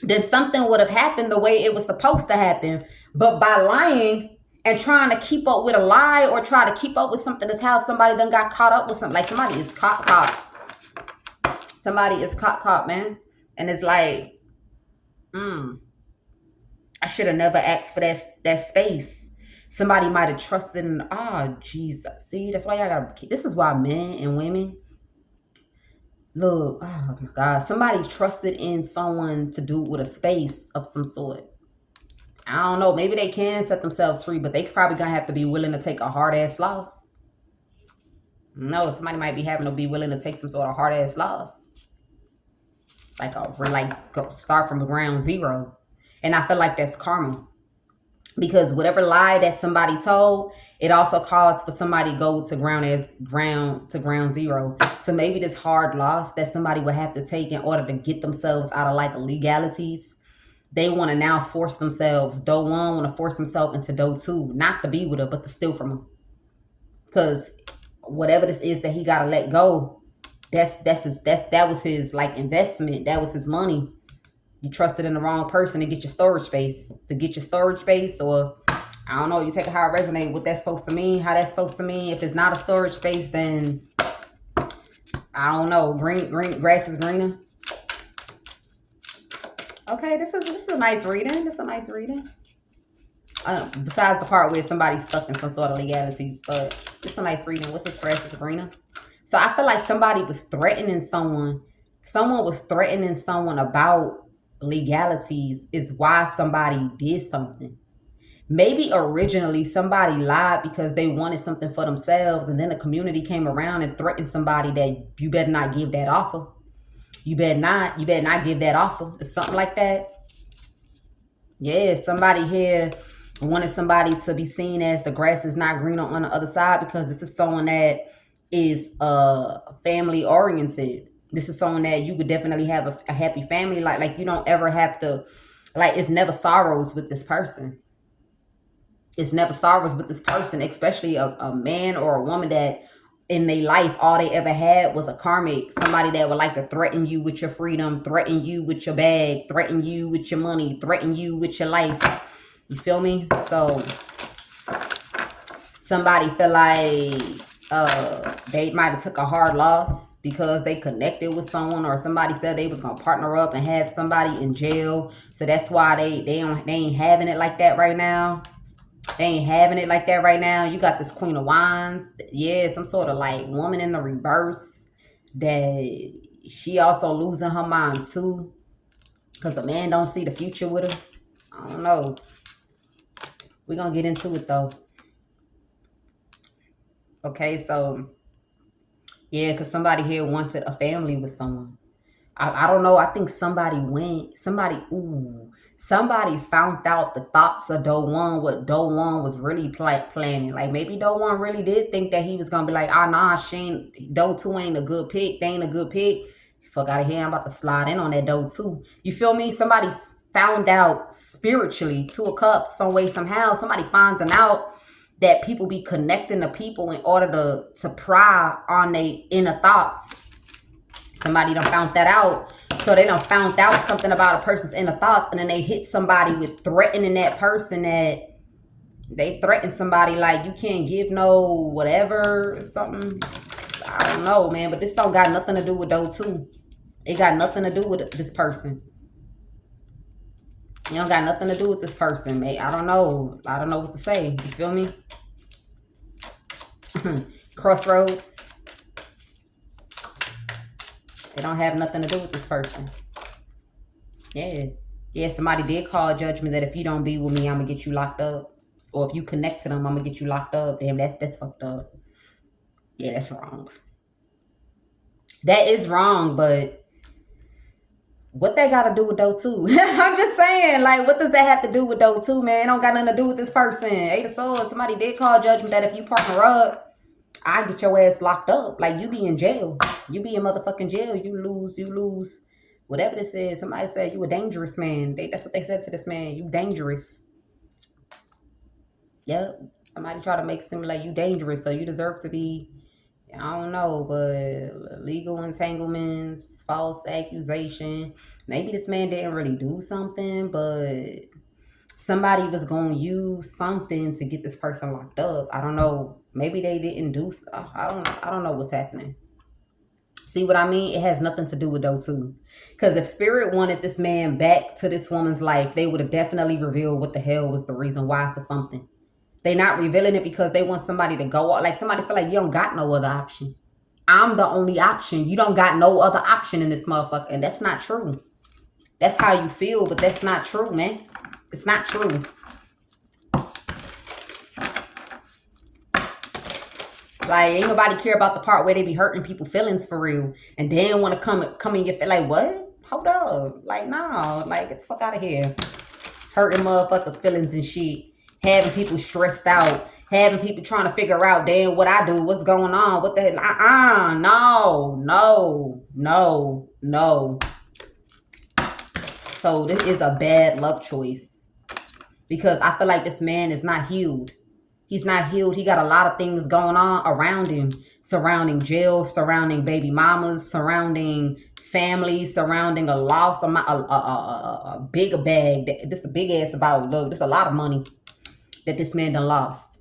then something would have happened the way it was supposed to happen. But by lying and trying to keep up with a lie or try to keep up with something, that's how somebody done got caught up with something. Like, somebody is caught. Somebody is caught, man. And it's like, I should have never asked for that space. Somebody might have trusted in, Jesus. See, that's why y'all gotta, this is why men and women, look, oh my God, somebody trusted in someone to do with a space of some sort. I don't know. Maybe they can set themselves free, but they probably gonna have to be willing to take a hard ass loss. No, somebody might be having to be willing to take some sort of hard ass loss. Go start from ground zero. And I feel like that's karma. Because whatever lie that somebody told, it also caused for somebody to go to ground zero. So maybe this hard loss that somebody would have to take in order to get themselves out of like legalities, they want to now force themselves. Doe 1 want to force himself into Doe 2, not to be with her, but to steal from her. Because whatever this is that he got to let go, that was his like investment. That was his money. You trusted in the wrong person to get your storage space. Or I don't know, you take it how it resonates, what that's supposed to mean, how that's supposed to mean. If it's not a storage space, then I don't know. Green grass is greener. Okay, this is a nice reading. Besides the part where somebody's stuck in some sort of legalities, but it's a nice reading. What's this grass is greener? So I feel like somebody was threatening someone. Someone was threatening someone about legalities is why somebody did something. Maybe originally somebody lied because they wanted something for themselves, and then the community came around and threatened somebody that you better not give that offer. You better not give that offer. It's something like that. Yeah, somebody here wanted somebody to be seen as the grass is not greener on the other side because this is someone that is family oriented. This is someone that you would definitely have a happy family. Like you don't ever have to, like, it's never sorrows with this person. It's never sorrows with this person, especially a man or a woman that in their life, all they ever had was a karmic. Somebody that would like to threaten you with your freedom, threaten you with your bag, threaten you with your money, threaten you with your life. You feel me? So somebody feel like They might have took a hard loss because they connected with someone, or somebody said they was gonna partner up and have somebody in jail. So that's why they ain't having it like that right now. They ain't having it like that right now. You got this Queen of Wands. Yeah, some sort of like woman in the reverse that she also losing her mind too. Because a man don't see the future with her. I don't know. We're going to get into it though. Okay, so yeah, because somebody here wanted a family with someone. I don't know. I think somebody found out the thoughts of Do One, what Do One was really planning. Like maybe Do One really did think that he was going to be like, nah, Do 2 ain't a good pick. They ain't a good pick. Fuck out of here. I'm about to slide in on that Do 2. You feel me? Somebody found out spiritually, 2 of Cups, some way, somehow. Somebody finds out that people be connecting to people in order to pry on their inner thoughts. Somebody done found that out. So they done found out something about a person's inner thoughts, and then they hit somebody with threatening that person, that they threaten somebody like you can't give no whatever or something. I don't know, man, but this don't got nothing to do with those two. It got nothing to do with this person. You don't got nothing to do with this person, mate. I don't know. I don't know what to say. You feel me? Crossroads. They don't have nothing to do with this person. Yeah. Yeah, somebody did call judgment that if you don't be with me, I'm going to get you locked up. Or if you connect to them, I'm going to get you locked up. Damn, that's fucked up. Yeah, that's wrong. That is wrong, but what they got to do with those two? I'm just saying, like, what does that have to do with those two, man? It don't got nothing to do with this person. Eight of Swords, somebody did call judgment that if you partner up, I get your ass locked up. Like, you be in jail. You be in motherfucking jail. You lose. Whatever this is. Somebody said you a dangerous man. That's what they said to this man. You dangerous. Yep. Somebody try to make it seem like you dangerous. So you deserve to be, I don't know, but legal entanglements, false accusation. Maybe this man didn't really do something, but somebody was going to use something to get this person locked up. I don't know. Maybe they didn't do. I don't know what's happening. See what I mean? It has nothing to do with those two. Because if spirit wanted this man back to this woman's life, they would have definitely revealed what the hell was the reason why for something. They not revealing it because they want somebody to go. Like somebody feel like you don't got no other option. I'm the only option. You don't got no other option in this motherfucker. And that's not true. That's how you feel, but that's not true, man. It's not true. Like, ain't nobody care about the part where they be hurting people feelings for real. And then want to come in your feel like, what? Hold up. Like, no. Like, get the fuck out of here. Hurting motherfuckers' feelings and shit. Having people stressed out. Having people trying to figure out, damn, what I do. What's going on? What the hell? No. So this is a bad love choice. Because I feel like this man is not healed. He's not healed. He got a lot of things going on around him. Surrounding jail, surrounding baby mamas, surrounding family, surrounding a loss, a bigger bag. This a big ass about, look, this a lot of money that this man done lost.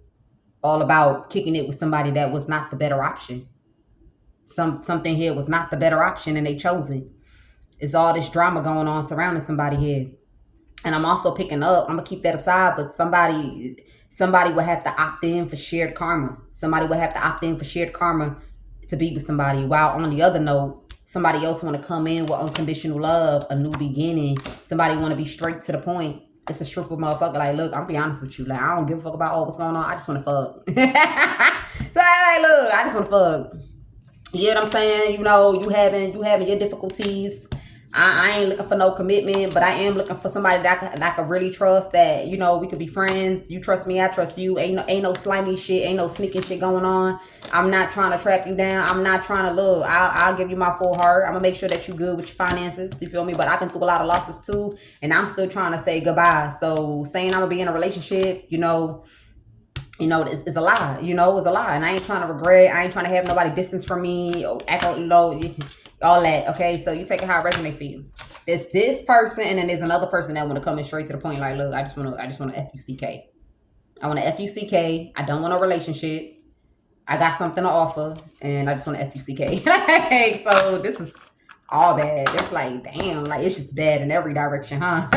All about kicking it with somebody that was not the better option. Something here was not the better option and they chose it. It's all this drama going on surrounding somebody here. And I'm also picking up, I'm going to keep that aside, but somebody would have to opt in for shared karma. Somebody would have to opt in for shared karma to be with somebody. While on the other note, somebody else want to come in with unconditional love, a new beginning. Somebody want to be straight to the point. It's a truthful motherfucker. Like, look, I'm be honest with you. Like, I don't give a fuck about all what's going on. I just want to fuck. So, like, look, I just want to fuck. You know what I'm saying? You know, you having your difficulties. I ain't looking for no commitment, but I am looking for somebody that I could really trust, that, you know, we could be friends. You trust me, I trust you. Ain't no slimy shit, ain't no sneaking shit going on. I'm not trying to trap you down. I'm not trying to look. I'll give you my full heart. I'm gonna make sure that you good with your finances. You feel me? But I've been through a lot of losses too, and I'm still trying to say goodbye. So saying I'm gonna be in a relationship, you know, it's a lie. You know, it's a lie, and I ain't trying to regret. I ain't trying to have nobody distance from me. Or act on, you know, all that. Okay, so you take it how it resonates for you. There's this person, and then there's another person that want to come in straight to the point. Like, look, I just want to F-U-C-K. I want to F-U-C-K. I don't want a relationship. I got something to offer, and I just want to FUCK. So this is all bad. It's like, damn, like it's just bad in every direction, huh?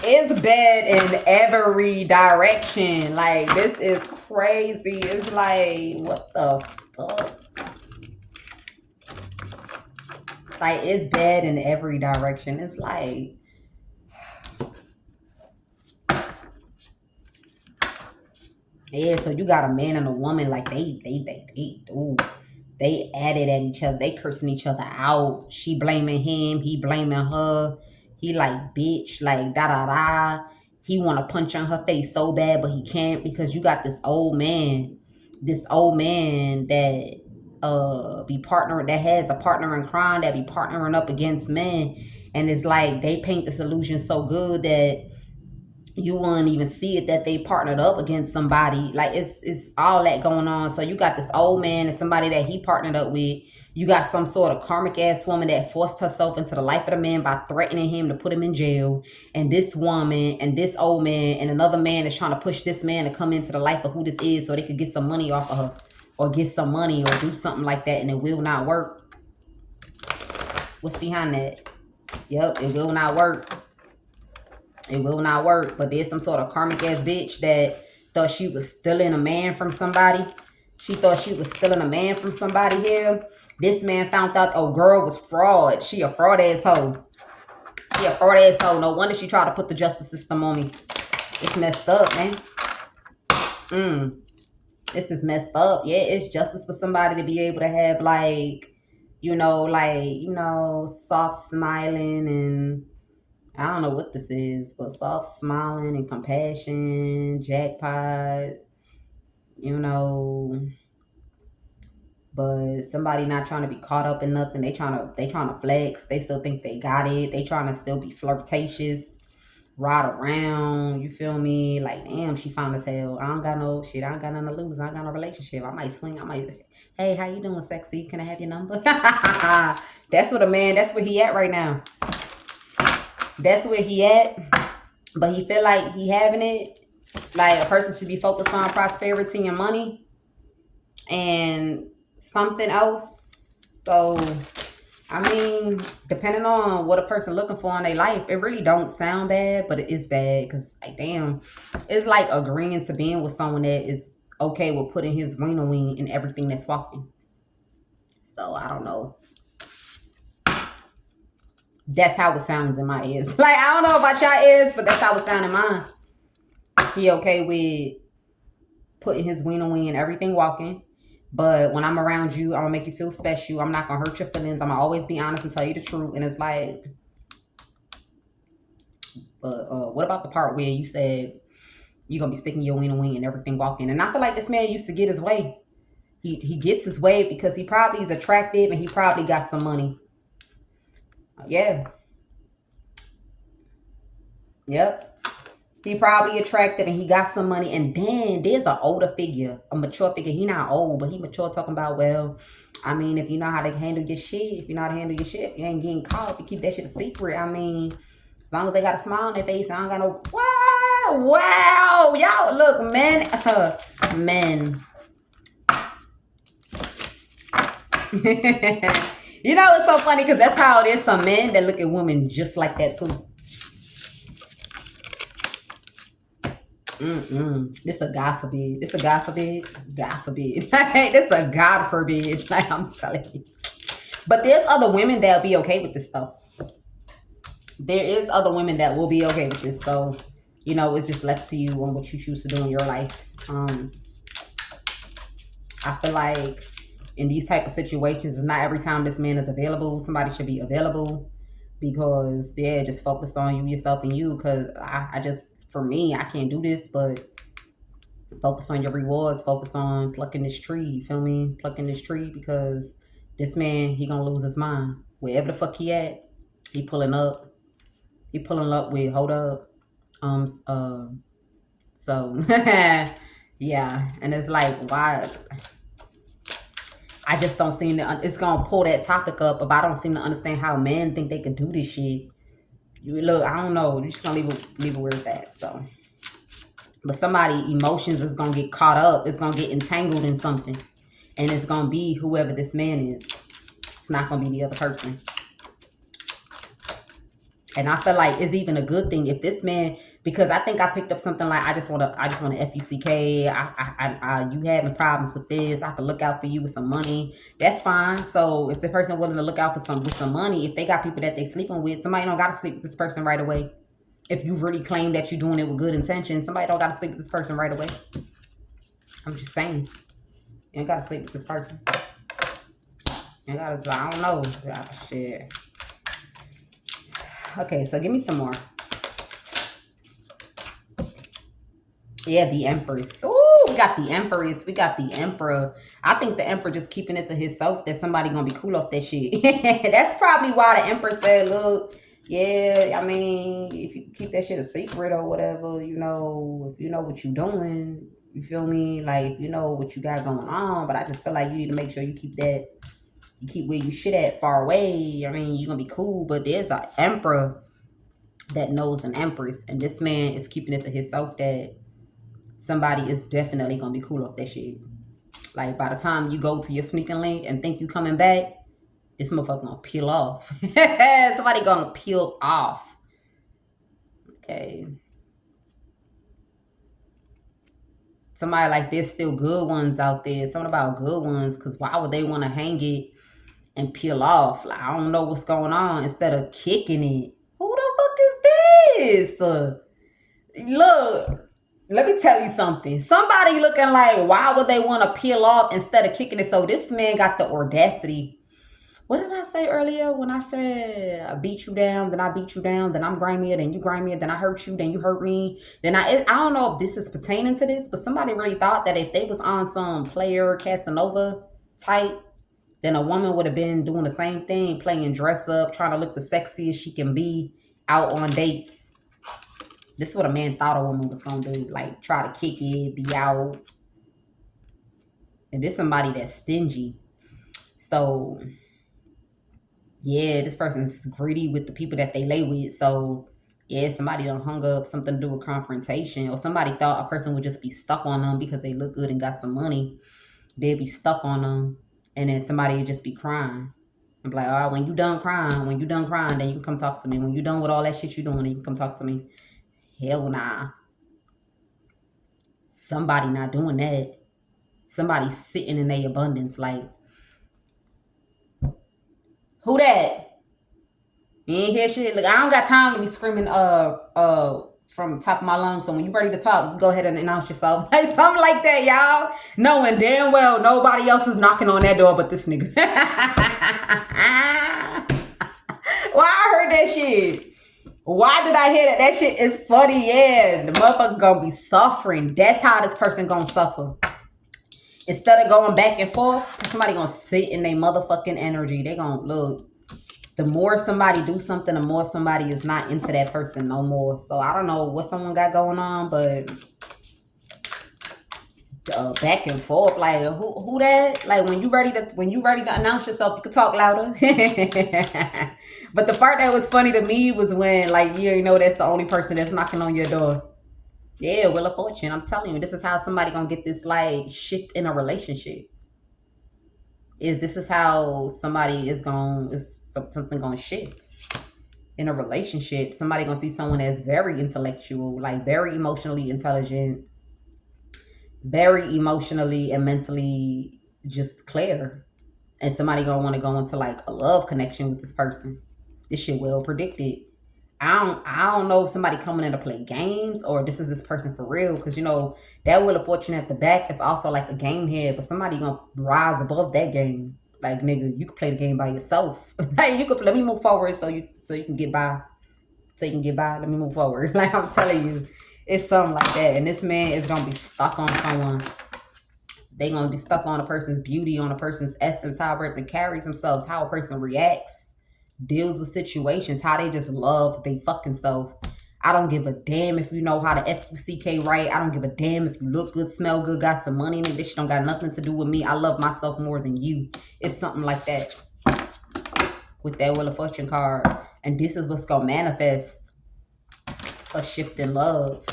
It's bad in every direction. Like, this is crazy. It's like, what the fuck? Like, it's bad in every direction. It's like, yeah, so you got a man and a woman, like they added at each other. They cursing each other out. She blaming him. He blaming her. He like, bitch, like, da da da. He want to punch on her face so bad, but he can't because you got this old man. This old man that be partner, that has a partner in crime, that be partnering up against men. And it's like they paint this illusion so good that you wouldn't even see it that they partnered up against somebody. Like, it's all that going on. So you got this old man and somebody that he partnered up with. You got some sort of karmic ass woman that forced herself into the life of the man by threatening him to put him in jail. And this woman and this old man and another man is trying to push this man to come into the life of who this is so they could get some money off of her, or get some money, or do something like that, and it will not work. What's behind that? Yep, it will not work. It will not work. But there's some sort of karmic ass bitch that thought she was stealing a man from somebody. She thought she was stealing a man from somebody here. This man found out, oh, girl was fraud. She a fraud ass hoe. She a fraud ass hoe. No wonder she tried to put the justice system on me. It's messed up, man. This is messed up. Yeah, it's justice for somebody to be able to have, like, soft smiling and I don't know what this is, but soft smiling and compassion, jackpot, you know. But somebody not trying to be caught up in nothing. They trying to flex. They still think they got it. They trying to still be flirtatious, ride around. You feel me? Like, damn, she fine as hell. I don't got no shit. I don't got nothing to lose. I don't got no relationship. I might swing. I might. Hey, how you doing, sexy? Can I have your number? That's what a man. That's where he at right now. That's where he at. But he feel like he having it. Like, a person should be focused on prosperity and money and something else. So, I mean, depending on what a person looking for in their life, it really don't sound bad, but it is bad. Because, like, damn, it's like agreeing to being with someone that is okay with putting his wiener wing in everything that's walking. So, I don't know. That's how it sounds in my ears. Like, I don't know about y'all ears, but that's how it sounds in mine. He okay with putting his wiener wing in everything walking. But when I'm around you, I'm going to make you feel special. I'm not going to hurt your feelings. I'm going to always be honest and tell you the truth. And it's like, but what about the part where you said you're going to be sticking your wiener wing in everything walking? And I feel like this man used to get his way. He gets his way because he probably is attractive and he probably got some money. Yeah. Yep. He probably attractive and he got some money. And then there's an older figure, a mature figure. He not old, but he mature, talking about, well, I mean, if you know how to handle your shit, if you know how to handle your shit, if you ain't getting caught, if you keep that shit a secret, I mean, as long as they got a smile on their face, I don't got no, wow, y'all, look, men, men. You know, it's so funny because that's how it is. Some men that look at women just like that too. This a God forbid. This a God forbid. God forbid. This a God forbid. Like, I'm telling you. But there's other women that'll be okay with this stuff. There is other women that will be okay with this. So, you know, it's just left to you on what you choose to do in your life. I feel like in these type of situations, it's not every time this man is available. Somebody should be available because, yeah, just focus on you, yourself, and you. Because I just, for me, I can't do this, but focus on your rewards. Focus on plucking this tree. You feel me? Plucking this tree because this man, he gonna lose his mind. Wherever the fuck he at, he pulling up. He pulling up with, hold up. So, yeah. And it's like, why? I just don't seem to, it's going to pull that topic up, but I don't seem to understand how men think they can do this shit. You look, I don't know. You're just going to leave it where it's at. So, But somebody emotions is gonna get caught up. It's gonna get entangled in something, and it's gonna be whoever this man is. It's not gonna be the other person. And I feel like it's even a good thing if this man, because I think I picked up something like I just want to fuck. You having problems with this? I could look out for you with some money. That's fine. So if the person willing to look out for some money, if they got people that they sleeping with, somebody don't got to sleep with this person right away. If you really claim that you're doing it with good intention, somebody don't got to sleep with this person right away. I'm just saying, you ain't got to sleep with this person. You got to. I don't know. Shit. Okay, so give me some more. Yeah, the Empress. Oh, we got the Empress. We got the Emperor. I think the Emperor just keeping it to himself that somebody gonna be cool off that shit. That's probably why the Emperor said, look, yeah, I mean, if you keep that shit a secret or whatever, you know, if you know what you're doing, you feel me? Like, you know what you got going on, but I just feel like you need to make sure you keep that, you keep where you shit at far away. I mean, you're gonna be cool, but there's an Emperor that knows an Empress, and this man is keeping it to himself that somebody is definitely gonna be cool off that shit. Like, by the time you go to your sneaking link and think you coming back, this motherfucker gonna peel off. Somebody gonna peel off. Okay. Somebody like there's still good ones out there. Something about good ones, because why would they want to hang it and peel off? Like, I don't know what's going on. Instead of kicking it. Who the fuck is this? Look. Let me tell you something. Somebody looking like, why would they want to peel off instead of kicking it? So this man got the audacity. What did I say earlier when I said I beat you down, then I beat you down, then I'm grimier, then you grimier, then I hurt you, then you hurt me. Then I don't know if this is pertaining to this, but somebody really thought that if they was on some player Casanova type, then a woman would have been doing the same thing, playing dress up, trying to look the sexiest she can be out on dates. This is what a man thought a woman was going to do. Like, try to kick it, be out. And this somebody that's stingy. So, yeah, this person's greedy with the people that they lay with. So, yeah, somebody done hung up something to do with confrontation. Or somebody thought a person would just be stuck on them because they look good and got some money. They'd be stuck on them. And then somebody would just be crying. I'm like, all right, when you done crying, then you can come talk to me. When you done with all that shit you doing, then you can come talk to me. Hell nah. Somebody not doing that. Somebody sitting in their abundance. Like, who that? You ain't hear shit? Look, I don't got time to be screaming from the top of my lungs. So when you ready to talk, you go ahead and announce yourself. Like, something like that, y'all. Knowing damn well nobody else is knocking on that door but this nigga. Why I heard that shit? Why did I hear that? That shit is funny, yeah. The motherfucker gonna be suffering. That's how this person gonna suffer. Instead of going back and forth, somebody gonna sit in their motherfucking energy. They gonna look. The more somebody do something, the more somebody is not into that person no more. So I don't know what someone got going on, but back and forth, like who that? Like when you ready to announce yourself, you can talk louder. But the part that was funny to me was when, like, you know, that's the only person that's knocking on your door. Yeah, Wheel of Fortune. I'm telling you, this is how somebody gonna get this like shift in a relationship. This is how somebody something gonna shift in a relationship. Somebody gonna see someone that's very intellectual, like very emotionally intelligent, very emotionally and mentally just clear. And somebody gonna want to go into like a love connection with this person. This shit well predicted. I don't know if somebody coming in to play games or this is this person for real. Because, you know, that Wheel of Fortune at the back is also like a game head. But somebody gonna rise above that game. Like, nigga, you can play the game by yourself. Like, you could let me move forward so you can get by. So you can get by. Let me move forward. Like, I'm telling you, it's something like that. And this man is gonna be stuck on someone. They gonna be stuck on a person's beauty, on a person's essence, how a person carries themselves, how a person reacts, deals with situations, how they just love they fucking self. I don't give a damn if you know how to F-U-C-K right. I don't give a damn if you look good, smell good, got some money. Nigga, this shit don't got nothing to do with me. I love myself more than you. It's something like that with that Wheel of Fortune card. And this is what's gonna manifest a shift in love.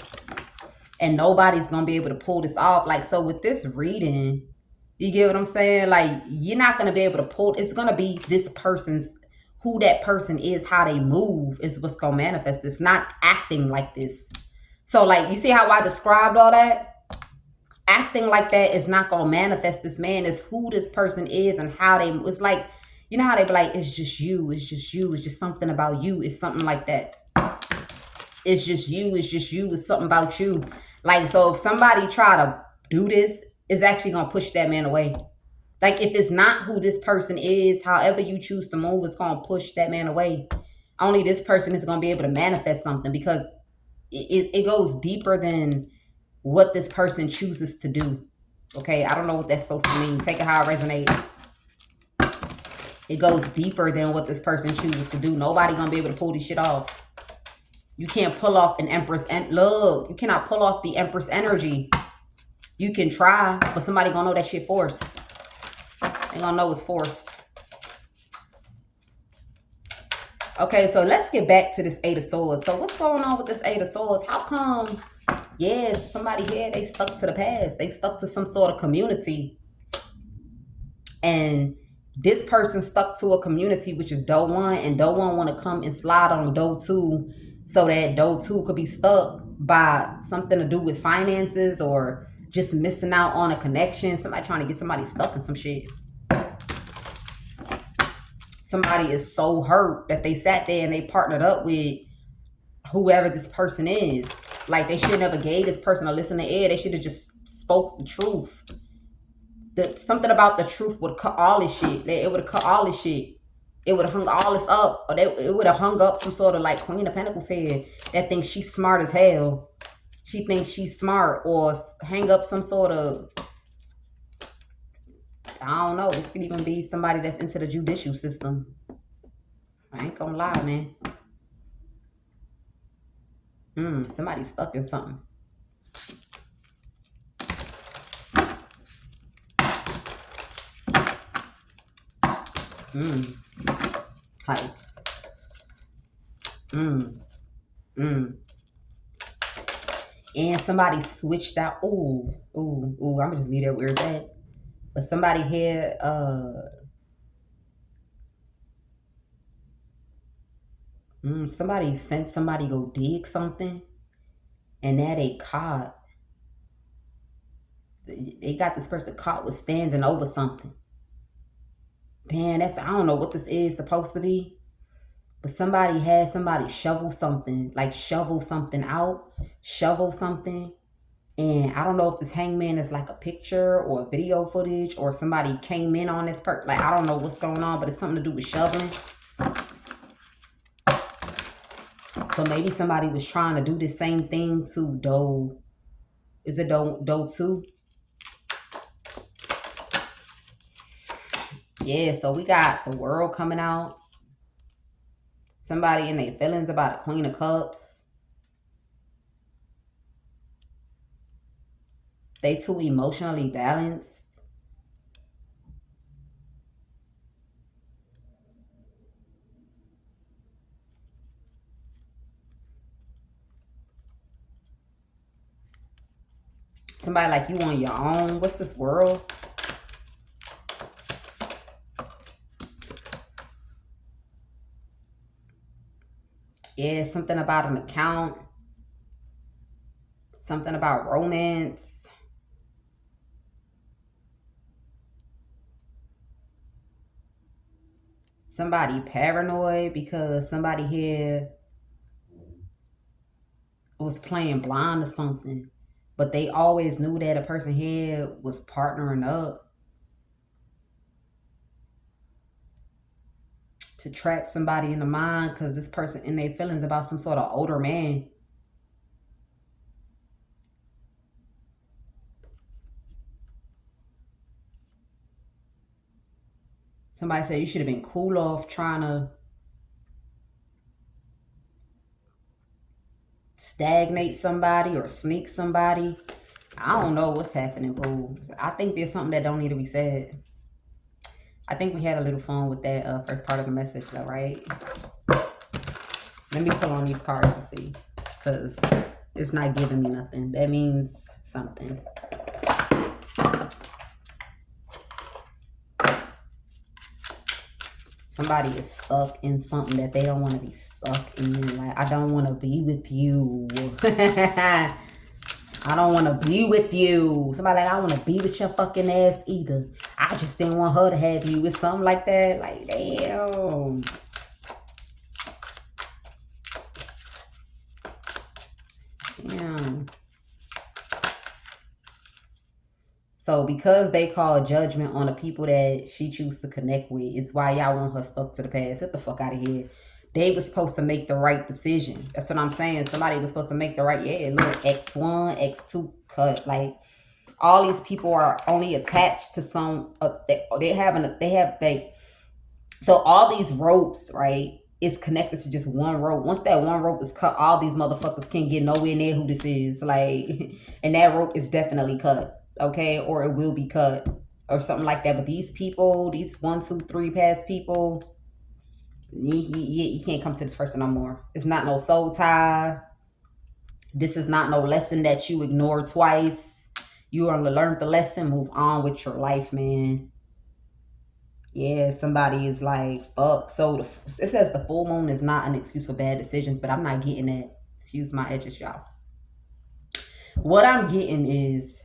and nobody's gonna be able to pull this off. Like, so with this reading, you get what I'm saying? Like, you're not gonna be able to pull. It's gonna be this person's, who that person is, how they move is what's gonna manifest. It's not acting like this. So, like, you see how I described all that? Acting like that is not gonna manifest this man. It's who this person is and how they. It's like, you know how they be like, it's just you, it's just you, it's just something about you. It's something like that. It's just you, it's just you, it's something about you. Like, so if somebody try to do this, it's actually gonna push that man away. Like, if it's not who this person is, however you choose to move, it's gonna push that man away. Only this person is gonna be able to manifest something, because it goes deeper than what this person chooses to do. Okay, I don't know what that's supposed to mean. Take it how it resonates. It goes deeper than what this person chooses to do. Nobody gonna be able to pull this shit off. You can't pull off an Empress and look. You cannot pull off the Empress energy. You can try, but somebody gonna know that shit forced. They gonna know it's forced. Okay, so let's get back to this Eight of Swords. So what's going on with this Eight of Swords? How come? Yes, somebody here, they stuck to the past. They stuck to some sort of community. And this person stuck to a community, which is Doe 1, and Doe 1 want to come and slide on Doe 2, so that Doe 2 could be stuck by something to do with finances or just missing out on a connection. Somebody trying to get somebody stuck in some shit. Somebody is so hurt that they sat there and they partnered up with whoever this person is. Like, they should never gave this person a listen to ear. They should have just spoke the truth. Something about the truth would cut all this shit. It would have cut all this shit. It would have hung all this up. Or it would have hung up some sort of, like Queen of Pentacles said, that thinks she's smart as hell. She thinks she's smart. Or hang up some sort of, I don't know. This could even be somebody that's into the judicial system. I ain't gonna lie, man. Somebody's stuck in something. Hype. And somebody switched out. I'm gonna just leave that where it's at. But somebody here, somebody sent somebody go dig something, and now they caught. They got this person caught with standing over something. Damn, I don't know what this is supposed to be. But somebody had somebody shovel something. Like, shovel something out. Shovel something. And I don't know if this hangman is like a picture or video footage, or somebody came in on this part. Like, I don't know what's going on, but it's something to do with shoveling. So maybe somebody was trying to do the same thing to Doe. Is it Doe 2? Yeah, so we got the World coming out. Somebody in their feelings about a Queen of Cups. They too emotionally balanced. Somebody like you on your own. What's this World? Yeah, something about an account. Something about romance. Somebody paranoid because somebody here was playing blind or something. But they always knew that a person here was partnering up to trap somebody in the mind, because this person in their feelings about some sort of older man. Somebody said you should have been cool off trying to stagnate somebody or sneak somebody. I don't know what's happening, boo. I think there's something that don't need to be said. I think we had a little fun with that first part of the message, though, right? Let me pull on these cards and see. Because It's not giving me nothing. That means something. Somebody is stuck in something that they don't want to be stuck in. Like, I don't want to be with you. I don't want to be with you. Somebody like, I don't want to be with your fucking ass either. I just didn't want her to have you. It's something like that. Like, damn. Damn. So because they call judgment on the people that she chooses to connect with, is why y'all want her stuck to the past. Get the fuck out of here. They was supposed to make the right decision. That's what I'm saying. Somebody was supposed to make the right, yeah, look, X1, X2 cut. Like, all these people are only attached to some, so all these ropes, right, is connected to just one rope. Once that one rope is cut, all these motherfuckers can't get nowhere near who this is. Like, and that rope is definitely cut. Okay, or it will be cut or something like that. But these people, these 1, 2, 3 past people, you can't come to this person no more. It's not no soul tie. This is not no lesson that you ignore twice. You only learned the lesson. Move on with your life, man. Yeah, somebody is like, fuck. So it says the full moon is not an excuse for bad decisions, but I'm not getting that. Excuse my edges, y'all. What I'm getting is,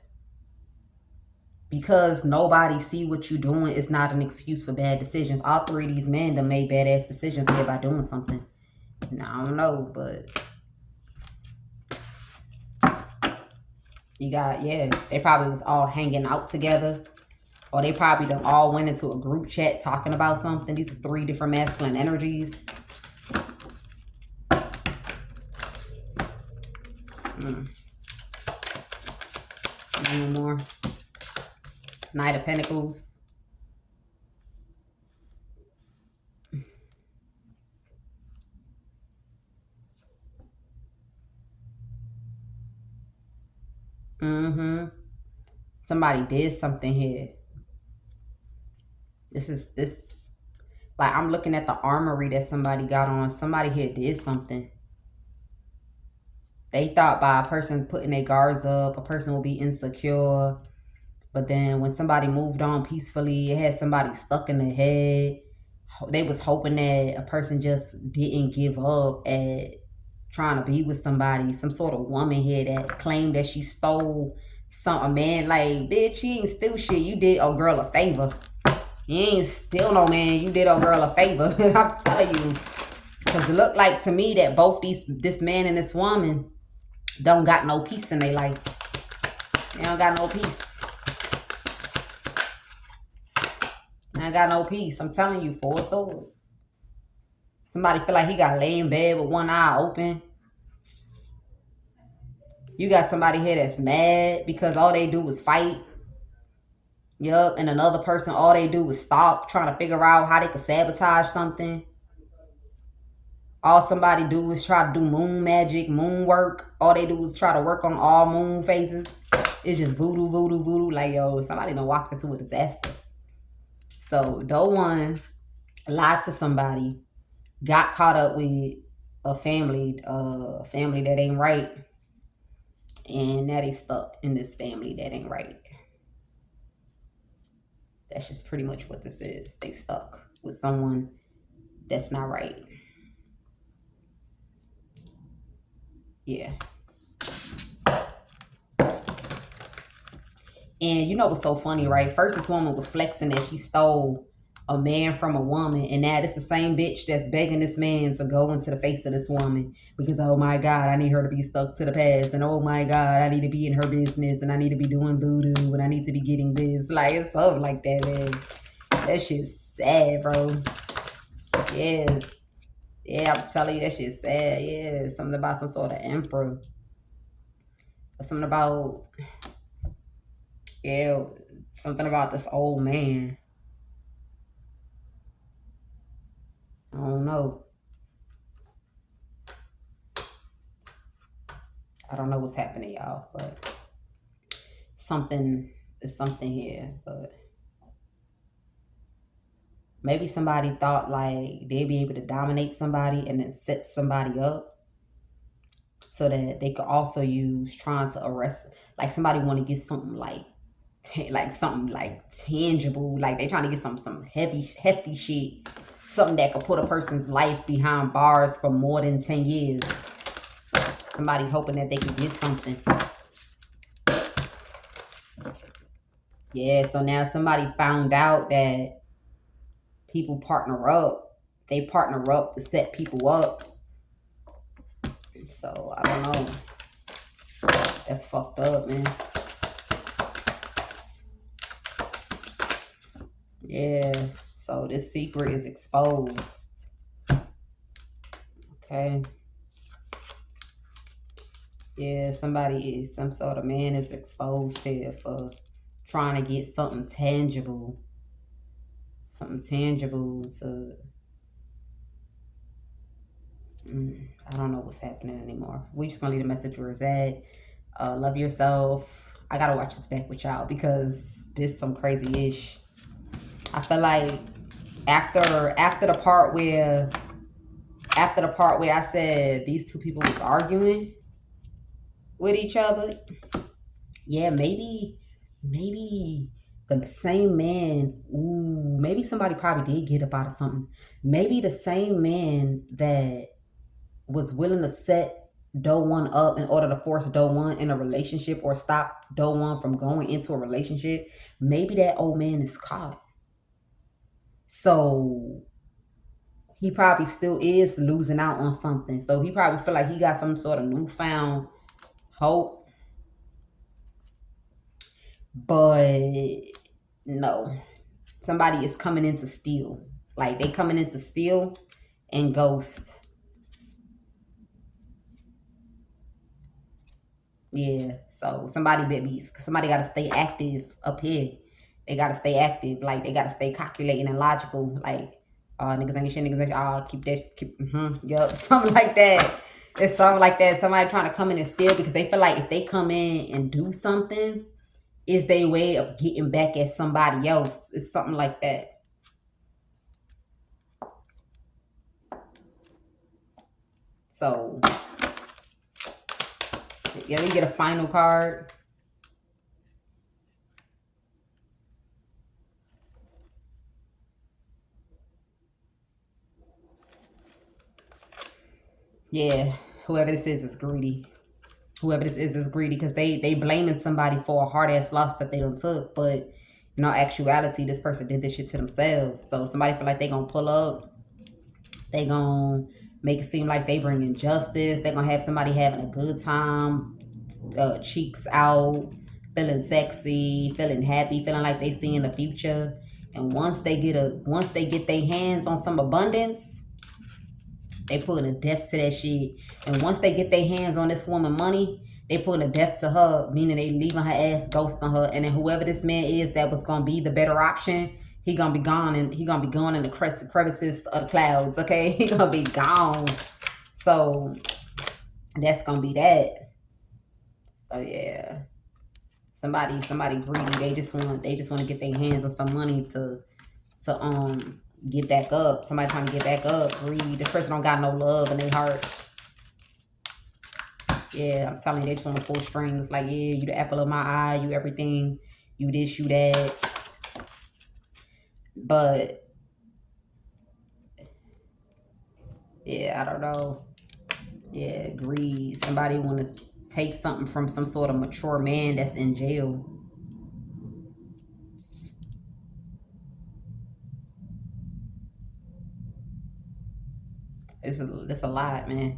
because nobody see what you're doing is not an excuse for bad decisions. All 3 of these men done made badass decisions here by doing something. Now, I don't know, but you got, yeah, they probably was all hanging out together. Or they probably done all went into a group chat talking about something. These are 3 different masculine energies. One more. Knight of Pentacles. Somebody did something here. This like, I'm looking at the armory that somebody got on. Somebody here did something. They thought by a person putting their guards up, a person will be insecure. But then when somebody moved on peacefully, it had somebody stuck in their head. They was hoping that a person just didn't give up at trying to be with somebody. Some sort of woman here that claimed that she stole a man. Like, bitch, you ain't steal shit. You did a girl a favor. You ain't steal no man. You did a girl a favor. I'm telling you. Because it looked like to me that both this man and this woman don't got no peace in their life. They don't got no peace. I ain't got no peace. I'm telling you, 4 swords. Somebody feel like he got to lay in bed with one eye open. You got somebody here that's mad because all they do is fight. Yup. And another person, all they do is stalk, trying to figure out how they could sabotage something. All somebody do is try to do moon magic, moon work. All they do is try to work on all moon phases. It's just voodoo, voodoo, voodoo. Like, yo, somebody done walked into a disaster. So, though one lied to somebody, got caught up with a family that ain't right, and now they stuck in this family that ain't right. That's just pretty much what this is. They stuck with someone that's not right. Yeah. And you know what's so funny, right? First, this woman was flexing that she stole a man from a woman, and now it's the same bitch that's begging this man to go into the face of this woman because, oh my God, I need her to be stuck to the past, and oh my God, I need to be in her business, and I need to be doing voodoo, and I need to be getting this. Like, it's something like that, man. That shit's sad, bro. Yeah. Yeah, I'm telling you, that shit's sad. Yeah, something about some sort of emperor. Something about, yeah, something about this old man. I don't know. I don't know what's happening, y'all, but something is something here. But maybe somebody thought like they'd be able to dominate somebody and then set somebody up. so that they could also use trying to arrest, like somebody want to get something like like something like tangible, like they trying to get some hefty shit, something that could put a person's life behind bars for more than 10 years. Somebody hoping that they could get something. Yeah, so now somebody found out that people partner up. They partner up to set people up. So I don't know. That's fucked up, man. Yeah. So this secret is exposed. Okay. Yeah, some sort of man is exposed here for trying to get something tangible. Something tangible to, I don't know what's happening anymore. We just gonna leave the message where it's at. Love yourself. I gotta watch this back with y'all because this some crazy ish. I feel like after the part where I said these two people was arguing with each other, yeah, maybe the same man, maybe somebody probably did get up out of something. Maybe the same man that was willing to set Doe One up in order to force Doe One in a relationship or stop Doe One from going into a relationship, maybe that old man is caught. So he probably still is losing out on something. So he probably feel like he got some sort of newfound hope. But no. Somebody is coming in to steal. Like they coming in to steal and ghost. Yeah. So somebody gotta stay active up here. They gotta stay active. Like they gotta stay calculating and logical. Like niggas ain't shit, niggas ain't yup, something like that. It's something like that. Somebody trying to come in and steal because they feel like if they come in and do something, it's their way of getting back at somebody else. It's something like that. So yeah, we get a final card. Yeah, whoever this is greedy. Whoever this is greedy because they blaming somebody for a hard ass loss that they done took, but in all actuality, this person did this shit to themselves. So somebody feel like they gonna pull up, they gonna make it seem like they bringing justice. They gonna have somebody having a good time, cheeks out, feeling sexy, feeling happy, feeling like they see in the future. And once they get their hands on some abundance, they putting a death to that shit. And once they get their hands on this woman money, they putting a death to her, meaning they leaving her ass, ghosting her. And then whoever this man is that was gonna be the better option, he gonna be gone, and he gonna be gone in the crevices of the clouds. Okay, he gonna be gone. So that's gonna be that. So yeah, somebody greedy. They just want to get their hands on some money to get back up. Somebody trying to get back up. Greedy. This person don't got no love in their heart. Yeah, I'm telling you, they just want to pull strings. Like, yeah, you the apple of my eye. You everything. You this, you that. But yeah, I don't know. Yeah, greed. Somebody want to take something from some sort of mature man that's in jail. It's a lot, man.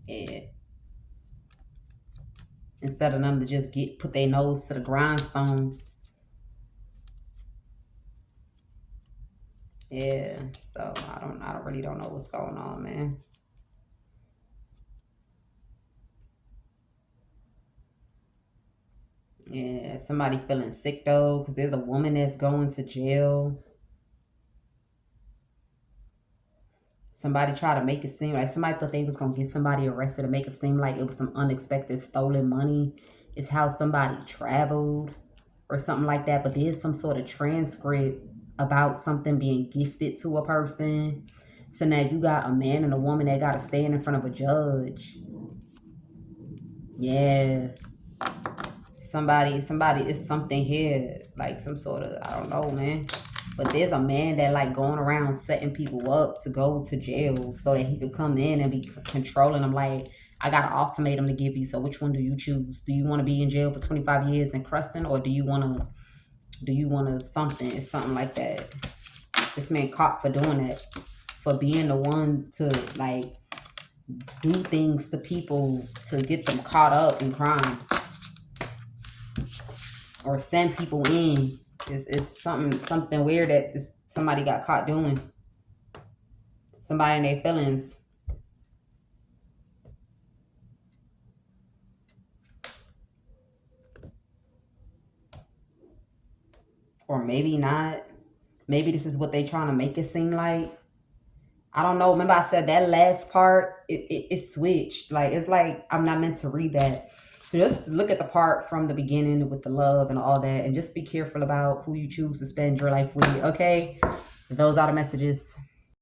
Yeah. Instead of them to just put their nose to the grindstone. Yeah. So I really don't know what's going on, man. Yeah, somebody feeling sick though, because there's a woman that's going to jail. Somebody try to make it seem like somebody thought they was gonna get somebody arrested to make it seem like it was some unexpected stolen money. It's how somebody traveled or something like that, but there's some sort of transcript about something being gifted to a person. So now you got a man and a woman that got to stand in front of a judge. Yeah. Somebody, it's something here. Like some sort of, I don't know, man. But there's a man that like going around setting people up to go to jail so that he could come in and be controlling them. Like, I got an ultimatum to give you. So which one do you choose? Do you want to be in jail for 25 years and crusting, or do you want to something? It's something like that. This man caught for doing that, for being the one to like do things to people to get them caught up in crimes or send people in. It's something weird that somebody got caught doing. Somebody in their feelings. Or maybe not. Maybe this is what they trying to make it seem like. I don't know. Remember I said that last part, it switched. Like, it's like I'm not meant to read that. So just look at the part from the beginning with the love and all that, and just be careful about who you choose to spend your life with, okay? Those are the messages.